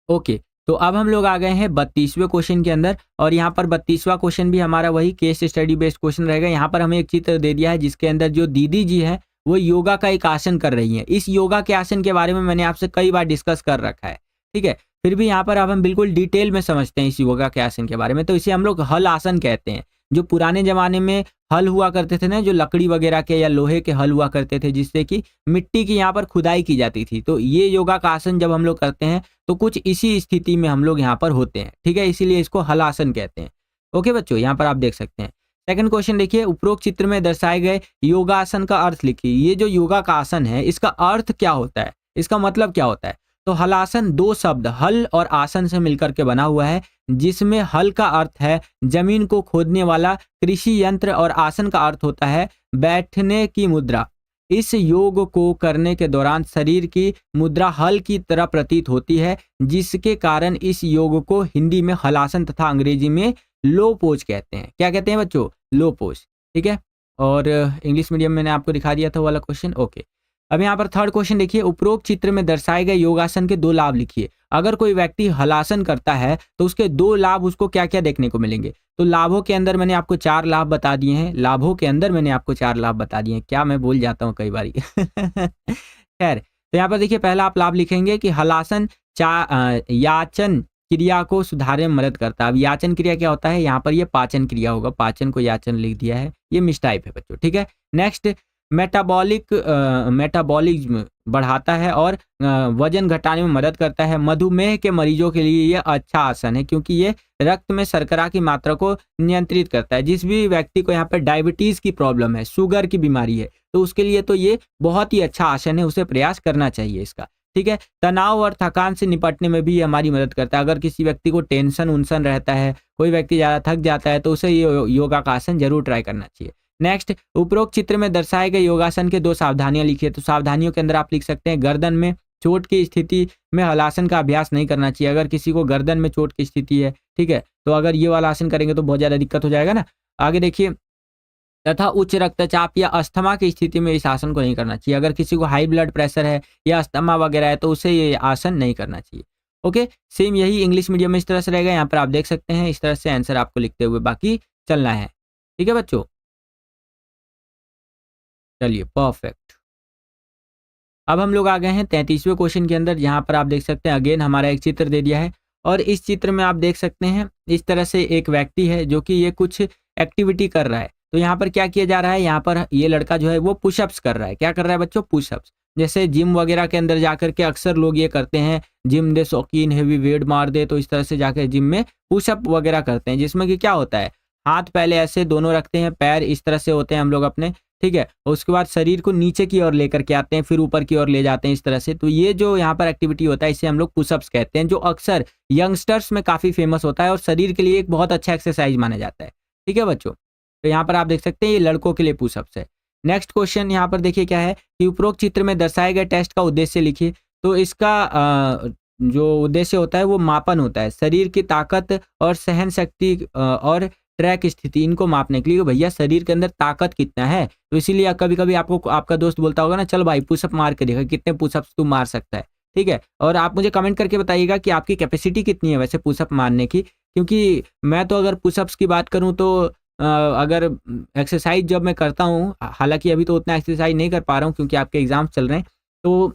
ओके, तो अब हम लोग आ गए हैं 32वें क्वेश्चन के अंदर, और यहाँ पर 32वां क्वेश्चन भी हमारा वही केस स्टडी बेस्ड क्वेश्चन रहेगा। यहाँ पर हमें एक चित्र दे दिया है जिसके अंदर जो दीदी जी है वो योगा का एक आसन कर रही हैं। इस योगा के आसन के बारे में मैंने आपसे कई बार डिस्कस कर रखा है, ठीक है। फिर भी यहाँ पर अब हम बिल्कुल डिटेल में समझते हैं इस योगा के आसन के बारे में। तो इसे हम लोग हल आसन कहते हैं। जो पुराने ज़माने में हल हुआ करते थे ना, जो लकड़ी वगैरह के या लोहे के हल हुआ करते थे, जिससे कि मिट्टी की यहाँ पर खुदाई की जाती थी। तो ये योगा का आसन जब हम लोग करते हैं तो कुछ इसी स्थिति में हम लोग यहाँ पर होते हैं, ठीक है, इसीलिए इसको हल आसन कहते हैं। ओके बच्चों, यहाँ पर आप देख सकते हैं। सेकंड क्वेश्चन देखिए, उपरोक्त चित्र में दर्शाए गए योगासन का अर्थ लिखिए। ये जो योगा का आसन है इसका अर्थ क्या होता है, इसका मतलब क्या होता है? तो हलासन दो शब्द हल और आसन से मिलकर के बना हुआ है, जिसमें हल का अर्थ है जमीन को खोदने वाला कृषि यंत्र और आसन का अर्थ होता है बैठने की मुद्रा। इस योग को करने के दौरान शरीर की मुद्रा हल की तरह प्रतीत होती है, जिसके कारण इस योग को हिंदी में हलासन तथा अंग्रेजी में लो पोज कहते हैं। क्या कहते हैं बच्चों? लो पोज, ठीक है। और इंग्लिश मीडियम मैंने आपको दिखा दिया था वाला क्वेश्चन। ओके, अब यहाँ पर थर्ड क्वेश्चन देखिए, उपरोक्त चित्र में दर्शाए गए योगासन के दो लाभ लिखिए। अगर कोई व्यक्ति हलासन करता है तो उसके दो लाभ उसको क्या क्या देखने को मिलेंगे? तो लाभों के अंदर मैंने आपको 4 लाभ बता दिए हैं। लाभों के अंदर मैंने आपको 4 लाभ बता दिए हैं। क्या मैं भूल जाता हूँ कई बारी। खैर, तो यहाँ पर देखिए, पहला आप लाभ लिखेंगे कि हलासन याचन क्रिया को सुधारने में मदद करता है। अब याचन क्रिया क्या होता है? यहाँ पर ये पाचन क्रिया होगा, पाचन को याचन लिख दिया है, ये मिसटाइप है बच्चों, ठीक है। नेक्स्ट, मेटाबॉलिज्म बढ़ाता है और वजन घटाने में मदद करता है। मधुमेह के मरीजों के लिए यह अच्छा आसन है, क्योंकि ये रक्त में शर्करा की मात्रा को नियंत्रित करता है। जिस भी व्यक्ति को यहाँ पर डायबिटीज की प्रॉब्लम है, शुगर की बीमारी है, तो उसके लिए तो ये बहुत ही अच्छा आसन है, उसे प्रयास करना चाहिए इसका, ठीक है। तनाव और थकान से निपटने में भी ये हमारी मदद करता है। अगर किसी व्यक्ति को टेंशन उनसन रहता है, कोई व्यक्ति ज़्यादा थक जाता है, तो उसे ये योगा का आसन जरूर ट्राई करना चाहिए। नेक्स्ट, उपरोक्त चित्र में दर्शाए गए योगासन के 2 सावधानियां लिखिए। तो सावधानियों के अंदर आप लिख सकते हैं, गर्दन में चोट की स्थिति में हलासन का अभ्यास नहीं करना चाहिए। अगर किसी को गर्दन में चोट की स्थिति है, ठीक है, तो अगर ये वाला आसन करेंगे तो बहुत ज़्यादा दिक्कत हो जाएगा ना। आगे देखिए, तथा उच्च रक्तचाप या अस्थमा की स्थिति में इस आसन को नहीं करना चाहिए। अगर किसी को हाई ब्लड प्रेशर है या अस्थमा वगैरह है तो उसे ये आसन नहीं करना चाहिए। ओके, सेम यही इंग्लिश मीडियम में इस तरह से रहेगा। यहाँ पर आप देख सकते हैं, इस तरह से आंसर आपको लिखते हुए बाकी चलना है, ठीक है बच्चों। चलिए, परफेक्ट। अब हम लोग आ गए हैं 33वें क्वेश्चन के अंदर, जहां पर आप देख सकते हैं अगेन हमारा एक चित्र दे दिया है और इस चित्र में आप देख सकते हैं इस तरह से एक व्यक्ति है जो कि ये कुछ एक्टिविटी कर रहा है। तो यहाँ पर क्या किया जा रहा है? यहाँ पर ये लड़का जो है वो पुशअप्स कर रहा है। क्या कर रहा है बच्चों? पुशअप्स। जैसे जिम वगैरह के अंदर जाकर के अक्सर लोग ये करते हैं, जिम दे शौकीन हैवी वेट मार दे, तो इस तरह से जाकर जिम में पुशअप वगैरह करते हैं, जिसमें कि क्या होता है, हाथ पहले ऐसे दोनों रखते हैं, पैर इस तरह से होते हैं हम लोग अपने, ठीक है, और उसके बाद शरीर को नीचे की ओर लेकर के आते हैं, फिर ऊपर की ओर ले जाते हैं इस तरह से। तो ये जो यहाँ पर एक्टिविटी होता है इसे हम लोग पुशअप्स कहते हैं, जो अक्सर यंगस्टर्स में काफ़ी फेमस होता है और शरीर के लिए एक बहुत अच्छा एक्सरसाइज माना जाता है, ठीक है बच्चों। तो यहाँ पर आप देख सकते हैं ये लड़कों के लिए पुशअप्स है। नेक्स्ट क्वेश्चन यहाँ पर देखिए क्या है कि उपरोक्त चित्र में दर्शाए गए टेस्ट का उद्देश्य लिखिए। तो इसका जो उद्देश्य होता है वो मापन होता है, शरीर की ताकत और सहन शक्ति और ट्रैक स्थिति, इनको मापने के लिए भैया शरीर के अंदर ताकत कितना है। तो इसीलिए कभी कभी आपको आपका दोस्त बोलता होगा ना, चल भाई पुशअप मार के देखा, कितने पुशअप्स तू मार सकता है, ठीक है। और आप मुझे कमेंट करके बताइएगा कि आपकी कैपेसिटी कितनी है वैसे पुशअप मारने की, क्योंकि मैं तो अगर पुशअप्स की बात करूँ तो अगर एक्सरसाइज जब मैं करता हूँ, हालांकि अभी तो उतना एक्सरसाइज नहीं कर पा रहा हूँ क्योंकि आपके एग्जाम्स चल रहे हैं, तो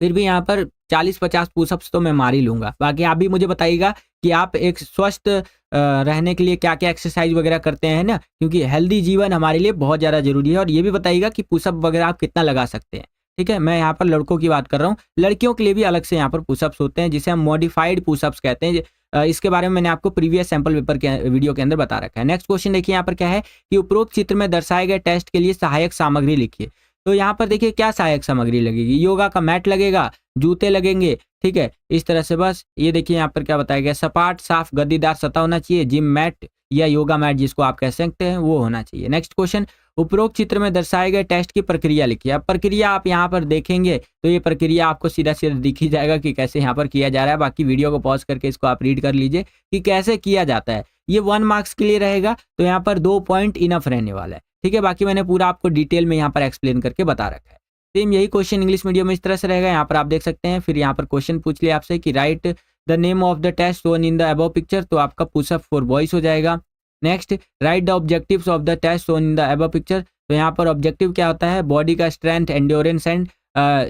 फिर भी यहाँ पर 40-50 पुशअप्स तो मैं मार ही लूँगा। बाकी आप भी मुझे बताइएगा कि आप एक स्वस्थ रहने के लिए क्या क्या एक्सरसाइज वगैरह करते हैं ना, क्योंकि हेल्दी जीवन हमारे लिए बहुत ज़्यादा जरूरी है। और ये भी बताइएगा कि पुशअप वगैरह आप कितना लगा सकते हैं, ठीक है। मैं यहाँ पर लड़कों की बात कर रहा हूँ, लड़कियों के लिए भी अलग से यहाँ पर पुशअप्स होते हैं, जिसे हम मॉडिफाइड पुशअप्स कहते हैं। इसके बारे में मैंने आपको प्रीवियस सैंपल पेपर के वीडियो के अंदर बता रखा है। नेक्स्ट क्वेश्चन देखिए यहाँ पर क्या है कि उपरोक्त चित्र में दर्शाए गए टेस्ट के लिए सहायक सामग्री लिखिए। तो यहाँ पर देखिए क्या सहायक सामग्री लगेगी, योगा का मैट लगेगा, जूते लगेंगे, ठीक है, इस तरह से। बस ये देखिए यहाँ पर क्या बताया गया, सपाट साफ गद्दीदार सतह होना चाहिए, जिम मैट या योगा मैट जिसको आप कह सकते हैं वो होना चाहिए। नेक्स्ट क्वेश्चन, उपरोक्त चित्र में दर्शाए गए टेस्ट की प्रक्रिया लिखिए। अब प्रक्रिया आप यहाँ पर देखेंगे तो ये प्रक्रिया आपको सीधा सीधा दिख ही जाएगा कि कैसे यहाँ पर किया जा रहा है। बाकी वीडियो को पॉज करके इसको आप रीड कर लीजिए कि कैसे किया जाता है। ये 1 मार्क्स के लिए रहेगा, तो यहाँ पर 2 पॉइंट इनफ रहने वाला है, ठीक है। बाकी मैंने पूरा आपको डिटेल में यहाँ पर एक्सप्लेन करके बता रखा है। सेम यही क्वेश्चन इंग्लिश मीडियम में इस तरह से रहेगा, यहाँ पर आप देख सकते हैं। फिर यहाँ पर क्वेश्चन पूछ लिया आपसे कि write the name of the test shown in the above picture, तो आपका पुशअप फॉर बॉयज हो जाएगा। Next, write the objectives of the test shown in the above picture, तो यहाँ पर ऑब्जेक्टिव क्या होता है, बॉडी का स्ट्रेंथ, एंड्योरेंस एंड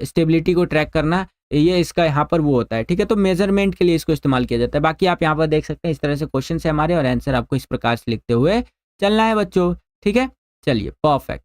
स्टेबिलिटी को ट्रैक करना। ये इसका यहाँ पर वो होता है, ठीक है। तो मेजरमेंट के लिए इसको इस्तेमाल किया जाता है। बाकी आप यहाँ पर देख सकते हैं इस तरह से क्वेश्चन है हमारे, और आंसर आपको इस प्रकार से लिखते हुए चलना है बच्चों, ठीक है। चलिए परफेक्ट।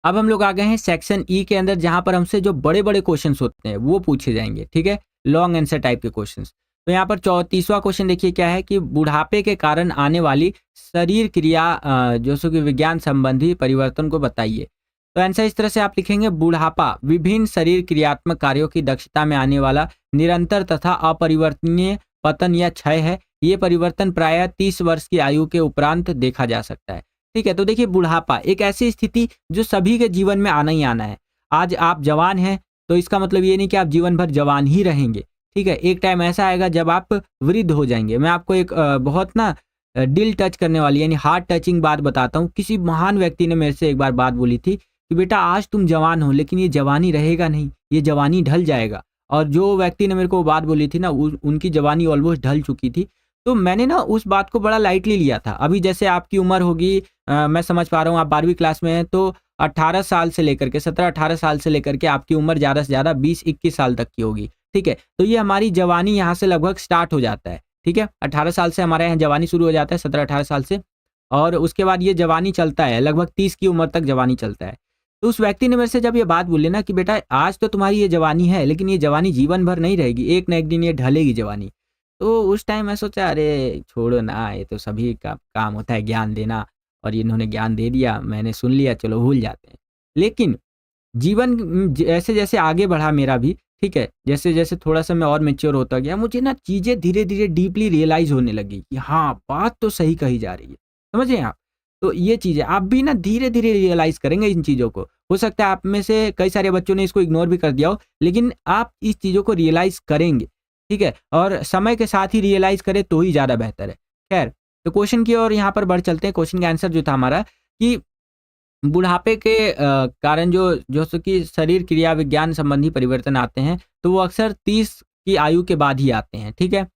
अब हम लोग आ गए हैं सेक्शन ई के अंदर, जहां पर हमसे जो बड़े बड़े क्वेश्चंस होते हैं वो पूछे जाएंगे, ठीक है, लॉन्ग आंसर टाइप के क्वेश्चंस। तो यहाँ पर 34वां क्वेश्चन देखिए क्या है कि बुढ़ापे के कारण आने वाली शरीर क्रिया जो सो कि विज्ञान संबंधी परिवर्तन को बताइए। तो आंसर इस तरह से आप लिखेंगे, बुढ़ापा विभिन्न शरीर क्रियात्मक कार्यों की दक्षता में आने वाला निरंतर तथा अपरिवर्तनीय पतन या क्षय है। ये परिवर्तन प्रायः 30 वर्ष की आयु के उपरांत देखा जा सकता है, ठीक है। तो देखिए बुढ़ापा एक ऐसी स्थिति जो सभी के जीवन में आना ही आना है। आज आप जवान हैं तो इसका मतलब ये नहीं कि आप जीवन भर जवान ही रहेंगे, ठीक है। एक टाइम ऐसा आएगा जब आप वृद्ध हो जाएंगे। मैं आपको एक बहुत ना दिल टच करने वाली यानी हार्ट टचिंग बात बताता हूँ। किसी महान व्यक्ति ने मेरे से एक बार बात बोली थी कि बेटा आज तुम जवान हो, लेकिन ये जवानी रहेगा नहीं, ये जवानी ढल जाएगा। और जो व्यक्ति ने मेरे को बात बोली थी ना, उनकी जवानी ऑलमोस्ट ढल चुकी थी। तो मैंने ना उस बात को बड़ा लाइटली लिया था। अभी जैसे आपकी उम्र होगी, मैं समझ पा रहा हूँ आप 12वीं क्लास में हैं, तो 18 साल से लेकर के 17-18 साल से लेकर के आपकी उम्र ज़्यादा से ज़्यादा 20-21 साल तक की होगी, ठीक है। तो ये हमारी जवानी यहाँ से लगभग स्टार्ट हो जाता है, ठीक है। 18 साल से हमारे यहाँ जवानी शुरू हो जाता है, 17-18 साल से, और उसके बाद ये जवानी चलता है लगभग 30 की उम्र तक जवानी चलता है। तो उस व्यक्ति ने मेरे से जब ये बात बोली ना कि बेटा आज तो तुम्हारी ये जवानी है, लेकिन ये जवानी जीवन भर नहीं रहेगी, एक ना एक दिन ये ढलेगी जवानी। तो उस टाइम मैं सोचा अरे छोड़ो ना, ये तो सभी का काम होता है ज्ञान देना, और इन्होंने ज्ञान दे दिया, मैंने सुन लिया, चलो भूल जाते हैं। लेकिन जीवन जैसे-जैसे आगे बढ़ा मेरा भी, ठीक है, जैसे-जैसे थोड़ा-सा मैं और मैच्योर होता गया, मुझे ना चीज़ें धीरे-धीरे डीपली रियलाइज़ होने लगी कि हाँ, बात तो सही कही जा रही है। समझ रहे हैं आप? तो ये चीज़ें आप भी ना धीरे-धीरे रियलाइज़ करेंगे इन चीज़ों को। हो सकता है आप में से कई सारे बच्चों ने इसको इग्नोर भी कर दिया हो, लेकिन आप इस चीज़ों को रियलाइज़ करेंगे, ठीक है? और समय के साथ ही रियलाइज़ करें तो ही ज़्यादा बेहतर है। खैर, तो क्वेश्चन की ओर यहाँ पर बढ़ चलते हैं। क्वेश्चन का आंसर जो था हमारा कि बुढ़ापे के कारण जो सो कि शरीर क्रिया विज्ञान संबंधी परिवर्तन आते हैं, तो वो अक्सर 30 की आयु के बाद ही आते हैं, ठीक है?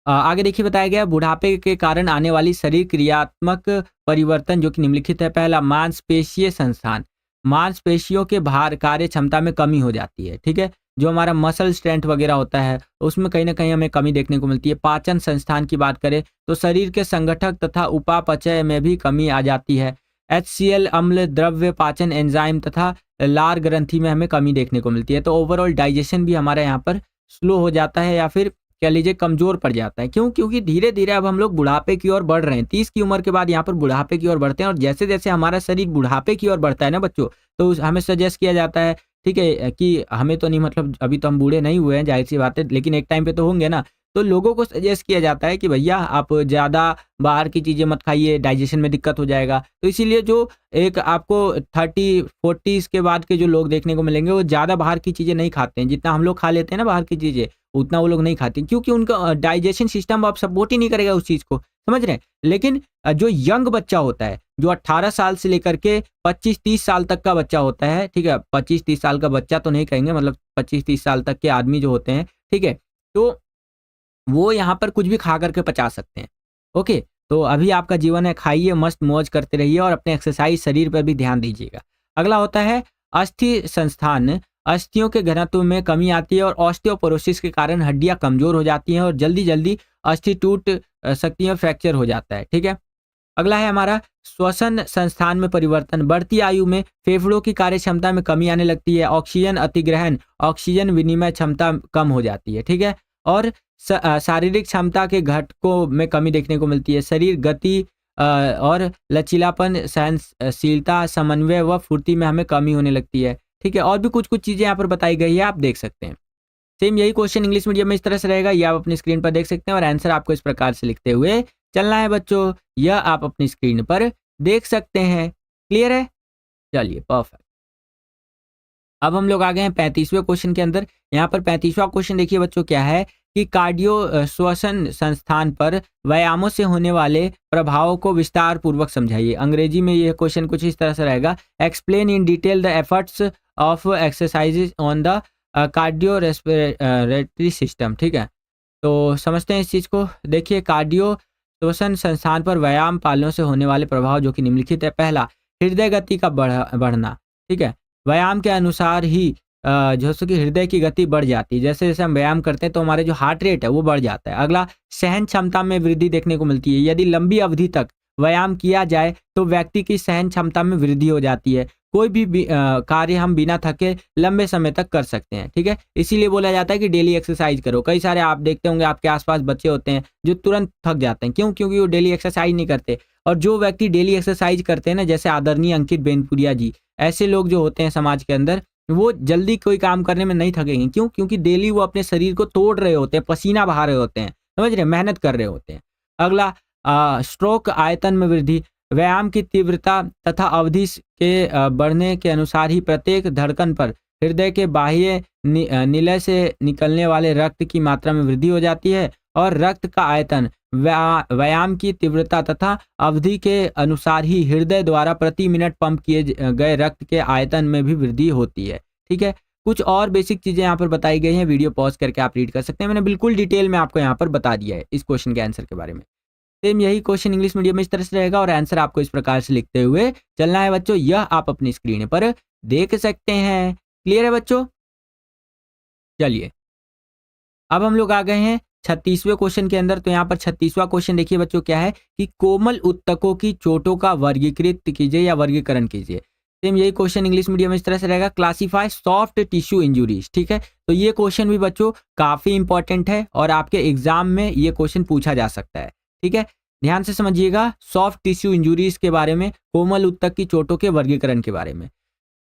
आगे देखिए बताया गया बुढ़ापे के कारण आने वाली शरीर क्रियात्मक परिवर्तन जो कि निम्नलिखित है। पहला, मांसपेशीय संस्थान। मांसपेशियों के भार कार्य क्षमता में कमी हो जाती है, ठीक है। जो हमारा मसल स्ट्रेंथ वगैरह होता है उसमें कहीं ना कहीं हमें कमी देखने को मिलती है। पाचन संस्थान की बात करें तो शरीर के संगठक तथा उपापचय में भी कमी आ जाती है। HCl अम्ल द्रव्य पाचन एंजाइम तथा लार ग्रंथि में हमें कमी देखने को मिलती है। तो ओवरऑल डाइजेशन भी हमारा यहाँ पर स्लो हो जाता है, या फिर कह लीजिए कमजोर पड़ जाता है। क्यों? क्योंकि धीरे धीरे अब हम लोग बुढ़ापे की ओर बढ़ रहे हैं। 30 की उम्र के बाद यहाँ पर बुढ़ापे की ओर बढ़ते हैं, और जैसे जैसे हमारा शरीर बुढ़ापे की ओर बढ़ता है ना बच्चों, तो हमें सजेस्ट किया जाता है, ठीक है, कि हमें तो नहीं, मतलब अभी तो हम बूढ़े नहीं हुए हैं, जाहिर सी बात है, लेकिन एक टाइम पे तो होंगे ना। तो लोगों को सजेस्ट किया जाता है कि भैया आप ज़्यादा बाहर की चीज़ें मत खाइए, डाइजेशन में दिक्कत हो जाएगा। तो इसीलिए जो एक आपको 30-40 के बाद के जो लोग देखने को मिलेंगे, वो ज़्यादा बाहर की चीज़ें नहीं खाते हैं। जितना हम लोग खा लेते हैं ना बाहर की चीज़ें, उतना वो लोग नहीं खाते, क्योंकि उनका डाइजेशन सिस्टम अब सपोर्ट ही नहीं करेगा उस चीज़ को, समझ रहे हैं। लेकिन जो यंग बच्चा होता है, जो 18 साल से लेकर के 25-30 साल तक का बच्चा होता है, ठीक है, 25-30 साल का बच्चा तो नहीं कहेंगे, मतलब 25-30 साल तक के आदमी जो होते हैं, ठीक है, तो वो यहाँ पर कुछ भी खा करके पचा सकते हैं। ओके, तो अभी आपका जीवन है, खाइए, मस्त मौज करते रहिए, और अपने एक्सरसाइज शरीर पर भी ध्यान दीजिएगा। अगला होता है अस्थि संस्थान। अस्थियों के घनत्व में कमी आती है, और ऑस्टियोपोरोसिस के कारण हड्डियां कमजोर हो जाती हैं, और जल्दी जल्दी अस्थि टूट सकती हैं और फ्रैक्चर हो जाता है, ठीक है। अगला है हमारा श्वसन संस्थान में परिवर्तन। बढ़ती आयु में फेफड़ों की कार्य क्षमता में कमी आने लगती है। ऑक्सीजन अतिग्रहण, ऑक्सीजन विनिमय क्षमता कम हो जाती है, ठीक है। और शारीरिक क्षमता के घटकों में कमी देखने को मिलती है। शरीर गति और लचीलापन, सहनशीलता, समन्वय व फुर्ती में हमें कमी होने लगती है, ठीक है। और भी कुछ कुछ चीजें यहाँ पर बताई गई है, आप देख सकते हैं। सेम यही क्वेश्चन इंग्लिश मीडियम में इस तरह से रहेगा, ये आप अपनी स्क्रीन पर देख सकते हैं, और आंसर आपको इस प्रकार से लिखते हुए चलना है बच्चों। यह आप अपनी स्क्रीन पर देख सकते हैं। क्लियर है? चलिए परफेक्ट। अब हम लोग आ गए हैं 35वें क्वेश्चन के अंदर। यहाँ पर 35वां क्वेश्चन देखिए बच्चों क्या है कि कार्डियो श्वसन संस्थान पर व्यायामों से होने वाले प्रभावों को विस्तार पूर्वक समझाइए। अंग्रेजी में यह क्वेश्चन कुछ इस तरह से रहेगा, explain in detail the efforts of exercises on the cardio respiratory system, ठीक है। तो समझते हैं इस चीज़ को। देखिए, कार्डियो श्वसन संस्थान पर व्यायाम पालनों से होने वाले प्रभाव जो कि निम्नलिखित है। पहला, हृदय गति का बढ़ना, ठीक है। व्यायाम के अनुसार ही जैसे कि हृदय की गति बढ़ जाती है। जैसे जैसे हम व्यायाम करते हैं तो हमारे जो हार्ट रेट है वो बढ़ जाता है। अगला, सहन क्षमता में वृद्धि देखने को मिलती है। यदि लंबी अवधि तक व्यायाम किया जाए तो व्यक्ति की सहन क्षमता में वृद्धि हो जाती है। कोई भी कार्य हम बिना थके लंबे समय तक कर सकते हैं। ठीक है, इसीलिए बोला जाता है कि डेली एक्सरसाइज करो। कई सारे आप देखते होंगे आपके आसपास बच्चे होते हैं जो तुरंत थक जाते हैं। क्यों? क्योंकि वो डेली एक्सरसाइज नहीं करते। और जो व्यक्ति डेली एक्सरसाइज करते हैं ना, जैसे आदरणीय अंकित बेनपुरिया जी, ऐसे लोग जो होते हैं समाज के अंदर, वो जल्दी कोई काम करने में नहीं थकेंगे। क्यों? क्योंकि डेली वो अपने शरीर को तोड़ रहे होते हैं, पसीना बहा रहे होते हैं, समझ रहे हैं, मेहनत कर रहे होते हैं। अगला, स्ट्रोक आयतन में वृद्धि। व्यायाम की तीव्रता तथा अवधि के बढ़ने के अनुसार ही प्रत्येक धड़कन पर हृदय के बाह्य निलय से निकलने वाले रक्त की मात्रा में वृद्धि हो जाती है। और रक्त का आयतन व्यायाम की तीव्रता तथा अवधि के अनुसार ही हृदय द्वारा प्रति मिनट पंप किए गए रक्त के आयतन में भी वृद्धि होती है। ठीक है, कुछ और बेसिक चीजें यहाँ पर बताई गई हैं। वीडियो पॉज करके आप रीड कर सकते हैं। मैंने बिल्कुल डिटेल में आपको यहाँ पर बता दिया है इस क्वेश्चन के आंसर के बारे में। सेम यही क्वेश्चन इंग्लिश मीडियम में इस तरह से रहेगा और आंसर आपको इस प्रकार से लिखते हुए चलना है बच्चों। यह आप अपनी स्क्रीन पर देख सकते हैं। क्लियर है बच्चों? चलिए, अब हम लोग आ गए हैं 36वें क्वेश्चन के अंदर। तो यहाँ पर 36वां क्वेश्चन देखिए बच्चों, क्या है कि कोमल उत्तकों की चोटों का वर्गीकृत कीजिए या वर्गीकरण कीजिए। सेम यही क्वेश्चन इंग्लिश मीडियम में इस तरह से रहेगा, क्लासिफाई सॉफ्ट टिश्यू इंजुरीज। ठीक है, तो ये क्वेश्चन भी बच्चों काफी इंपॉर्टेंट है और आपके एग्जाम में ये क्वेश्चन पूछा जा सकता है। ठीक है, ध्यान से समझिएगा। सॉफ्ट टिश्यू इंजुरीज के बारे में, कोमल उत्तक की चोटों के वर्गीकरण के बारे में।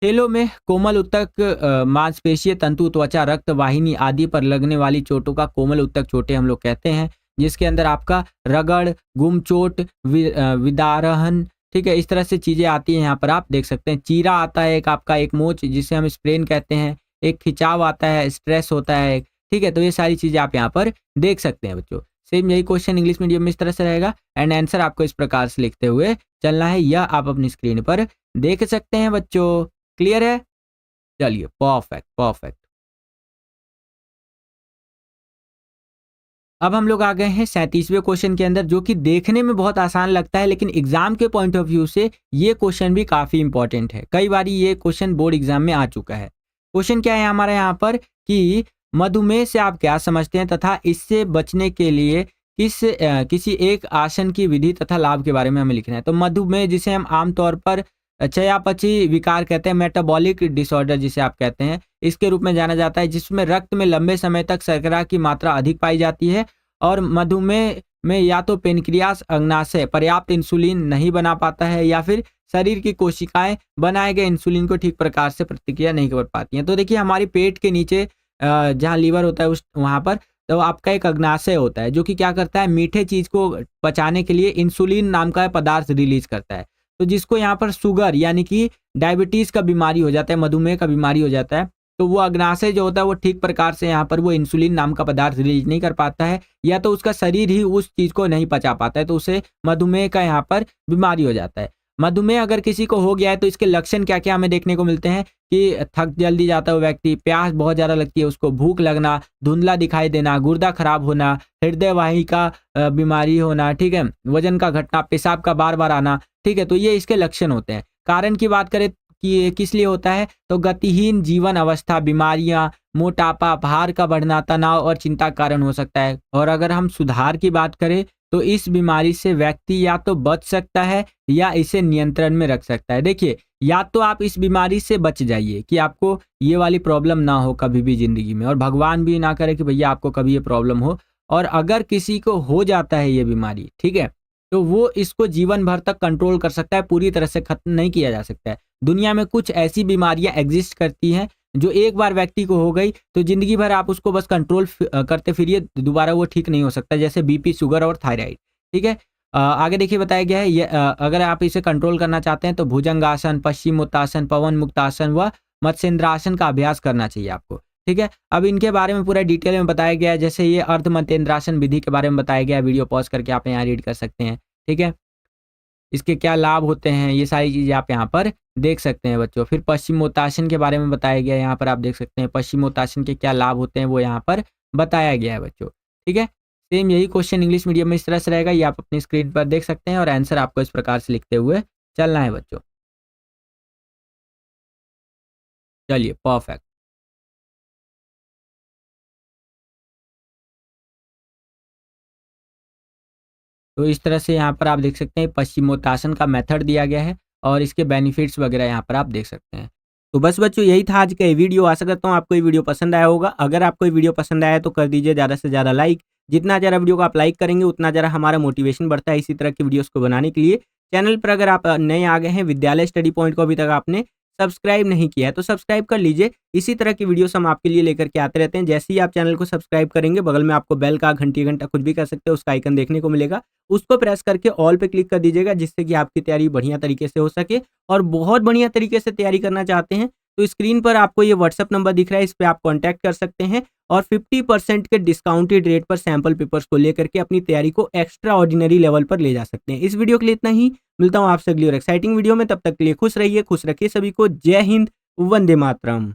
खेलों में कोमल उत्तक मांसपेशीय तंतु, त्वचा, रक्त वाहिनी आदि पर लगने वाली चोटों का कोमल उत्तक चोटें हम लोग कहते हैं, जिसके अंदर आपका रगड़, गुम चोट, विदारहन, ठीक है, इस तरह से चीजें आती हैं। यहाँ पर आप देख सकते हैं चीरा आता है, एक आपका एक मोच जिसे हम स्प्रेन कहते हैं, एक खिंचाव आता है, स्ट्रेस होता है। ठीक है, तो ये सारी चीजें आप यहाँ पर देख सकते हैं बच्चों। सेम यही क्वेश्चन इंग्लिश मीडियम में इस तरह से रहेगा एंड आंसर आपको इस प्रकार से लिखते हुए चलना है। यह आप अपनी स्क्रीन पर देख सकते हैं बच्चों। क्लियर है? चलिए, परफेक्ट परफेक्ट। अब हम लोग आ गए हैं 37वें क्वेश्चन के अंदर, जो कि देखने में बहुत आसान लगता है लेकिन एग्जाम के पॉइंट ऑफ व्यू से ये क्वेश्चन भी काफी इंपॉर्टेंट है। कई बार ये क्वेश्चन बोर्ड एग्जाम में आ चुका है। क्वेश्चन क्या है हमारे यहाँ पर कि मधुमेह से आप क्या समझते हैं तथा इससे बचने के लिए किसी एक आसन की विधि तथा लाभ के बारे में हमें लिखना है। तो मधुमेह, जिसे हम आमतौर पर चयापचय विकार कहते हैं, मेटाबॉलिक डिसऑर्डर जिसे आप कहते हैं, इसके रूप में जाना जाता है, जिसमें रक्त में लंबे समय तक शर्करा की मात्रा अधिक पाई जाती है। और मधुमेह में या तो पेनक्रियास अग्नाशय पर्याप्त इंसुलिन नहीं बना पाता है या फिर शरीर की कोशिकाएं बनाए गए इंसुलिन को ठीक प्रकार से प्रतिक्रिया नहीं कर पाती हैं। तो देखिए, हमारी पेट के नीचे जहाँ लीवर होता है उस वहाँ पर तो आपका एक अग्नाशय होता है, जो कि क्या करता है, मीठे चीज को पचाने के लिए इंसुलिन नाम का पदार्थ रिलीज करता है। तो जिसको यहाँ पर शुगर यानी कि डायबिटीज का बीमारी हो जाता है, मधुमेह का बीमारी हो जाता है, तो वो अग्नाशय जो होता है वो ठीक प्रकार से यहाँ पर वो इंसुलिन नाम का पदार्थ रिलीज नहीं कर पाता है, या तो उसका शरीर ही उस चीज को नहीं पचा पाता है, तो उसे मधुमेह का यहाँ पर बीमारी हो जाता है। मधुमेह अगर किसी को हो गया है तो इसके लक्षण क्या क्या हमें देखने को मिलते हैं कि थक जल्दी जाता है व्यक्ति, प्यास बहुत ज्यादा लगती है उसको, भूख लगना, धुंधला दिखाई देना, गुर्दा खराब होना, हृदय वाहिका बीमारी होना, ठीक है, वजन का घटना, पेशाब का बार बार आना। ठीक है, तो ये इसके लक्षण होते हैं। कारण की बात करें कि ये किस लिए होता है, तो गतिहीन जीवन अवस्था, बीमारियां, मोटापा, भार का बढ़ना, तनाव और चिंता का कारण हो सकता है। और अगर हम सुधार की बात करें तो इस बीमारी से व्यक्ति या तो बच सकता है या इसे नियंत्रण में रख सकता है। देखिए, या तो आप इस बीमारी से बच जाइए कि आपको ये वाली प्रॉब्लम ना हो कभी भी जिंदगी में, और भगवान भी ना करे कि भैया आपको कभी ये प्रॉब्लम हो। और अगर किसी को हो जाता है ये बीमारी, ठीक है, तो वो इसको जीवन भर तक कंट्रोल कर सकता है, पूरी तरह से खत्म नहीं किया जा सकता है। दुनिया में कुछ ऐसी बीमारियां एग्जिस्ट करती हैं जो एक बार व्यक्ति को हो गई तो जिंदगी भर आप उसको बस कंट्रोल करते फिरिए, दोबारा वो ठीक नहीं हो सकता, जैसे बीपी, शुगर और थायराइड। ठीक है, आगे देखिए बताया गया है ये अगर आप इसे कंट्रोल करना चाहते हैं तो भुजंगासन, पश्चिमोत्तासन, पवन मुक्तासन व मत्स्येंद्रासन का अभ्यास करना चाहिए आपको। ठीक है, अब इनके बारे में पूरा डिटेल में बताया गया है, जैसे ये अर्ध मत्स्येंद्रासन विधि के बारे में बताया गया है। वीडियो पॉज करके आप यहाँ रीड कर सकते हैं। ठीक है, इसके क्या लाभ होते हैं, ये सारी चीजें आप यहाँ पर देख सकते हैं बच्चों। फिर पश्चिमोत्तासन के बारे में बताया गया है, यहाँ पर आप देख सकते हैं पश्चिमोत्तासन के क्या लाभ होते हैं वो यहाँ पर बताया गया है बच्चों। ठीक है, सेम यही क्वेश्चन इंग्लिश मीडियम में इस तरह से रहेगा, ये आप अपनी स्क्रीन पर देख सकते हैं और आंसर आपको इस प्रकार से लिखते हुए चलना है बच्चों। चलिए, परफेक्ट। तो इस तरह से यहाँ पर आप देख सकते हैं पश्चिमोत्तासन का मेथड दिया गया है और इसके बेनिफिट्स वगैरह यहाँ पर आप देख सकते हैं। तो बस बच्चों यही था आज का ये वीडियो। आशा करता हूँ आपको ये वीडियो पसंद आया होगा। अगर आपको ये वीडियो पसंद आया तो कर दीजिए ज़्यादा से ज़्यादा लाइक। जितना ज़्यादा वीडियो को आप लाइक करेंगे उतना ज़्यादा हमारा मोटिवेशन बढ़ता है इसी तरह की वीडियोस को बनाने के लिए। चैनल पर अगर आप नए आ गए हैं, विद्यालय स्टडी पॉइंट को अभी तक आपने सब्सक्राइब नहीं किया है तो सब्सक्राइब कर लीजिए। इसी तरह की वीडियोस हम आपके लिए लेकर के आते रहते हैं। जैसे ही आप चैनल को सब्सक्राइब करेंगे बगल में आपको बेल का घंटी घंटा कुछ भी कर सकते हैं उसका आइकन देखने को मिलेगा। उसको प्रेस करके ऑल पे क्लिक कर दीजिएगा जिससे कि आपकी तैयारी बढ़िया तरीके से हो सके। और बहुत बढ़िया तरीके से तैयारी करना चाहते हैं तो स्क्रीन पर आपको ये व्हाट्सएप नंबर दिख रहा है, इस पे आप कांटेक्ट कर सकते हैं और 50% के डिस्काउंटेड रेट पर सैंपल पेपर्स को लेकर के अपनी तैयारी को एक्स्ट्रा ऑर्डिनरी लेवल पर ले जा सकते हैं। इस वीडियो के लिए इतना ही। मिलता हूं आपसे अगली और एक्साइटिंग वीडियो में। तब तक के लिए खुश रहिए, खुश रखिए सभी को। जय हिंद, वंदे मातरम।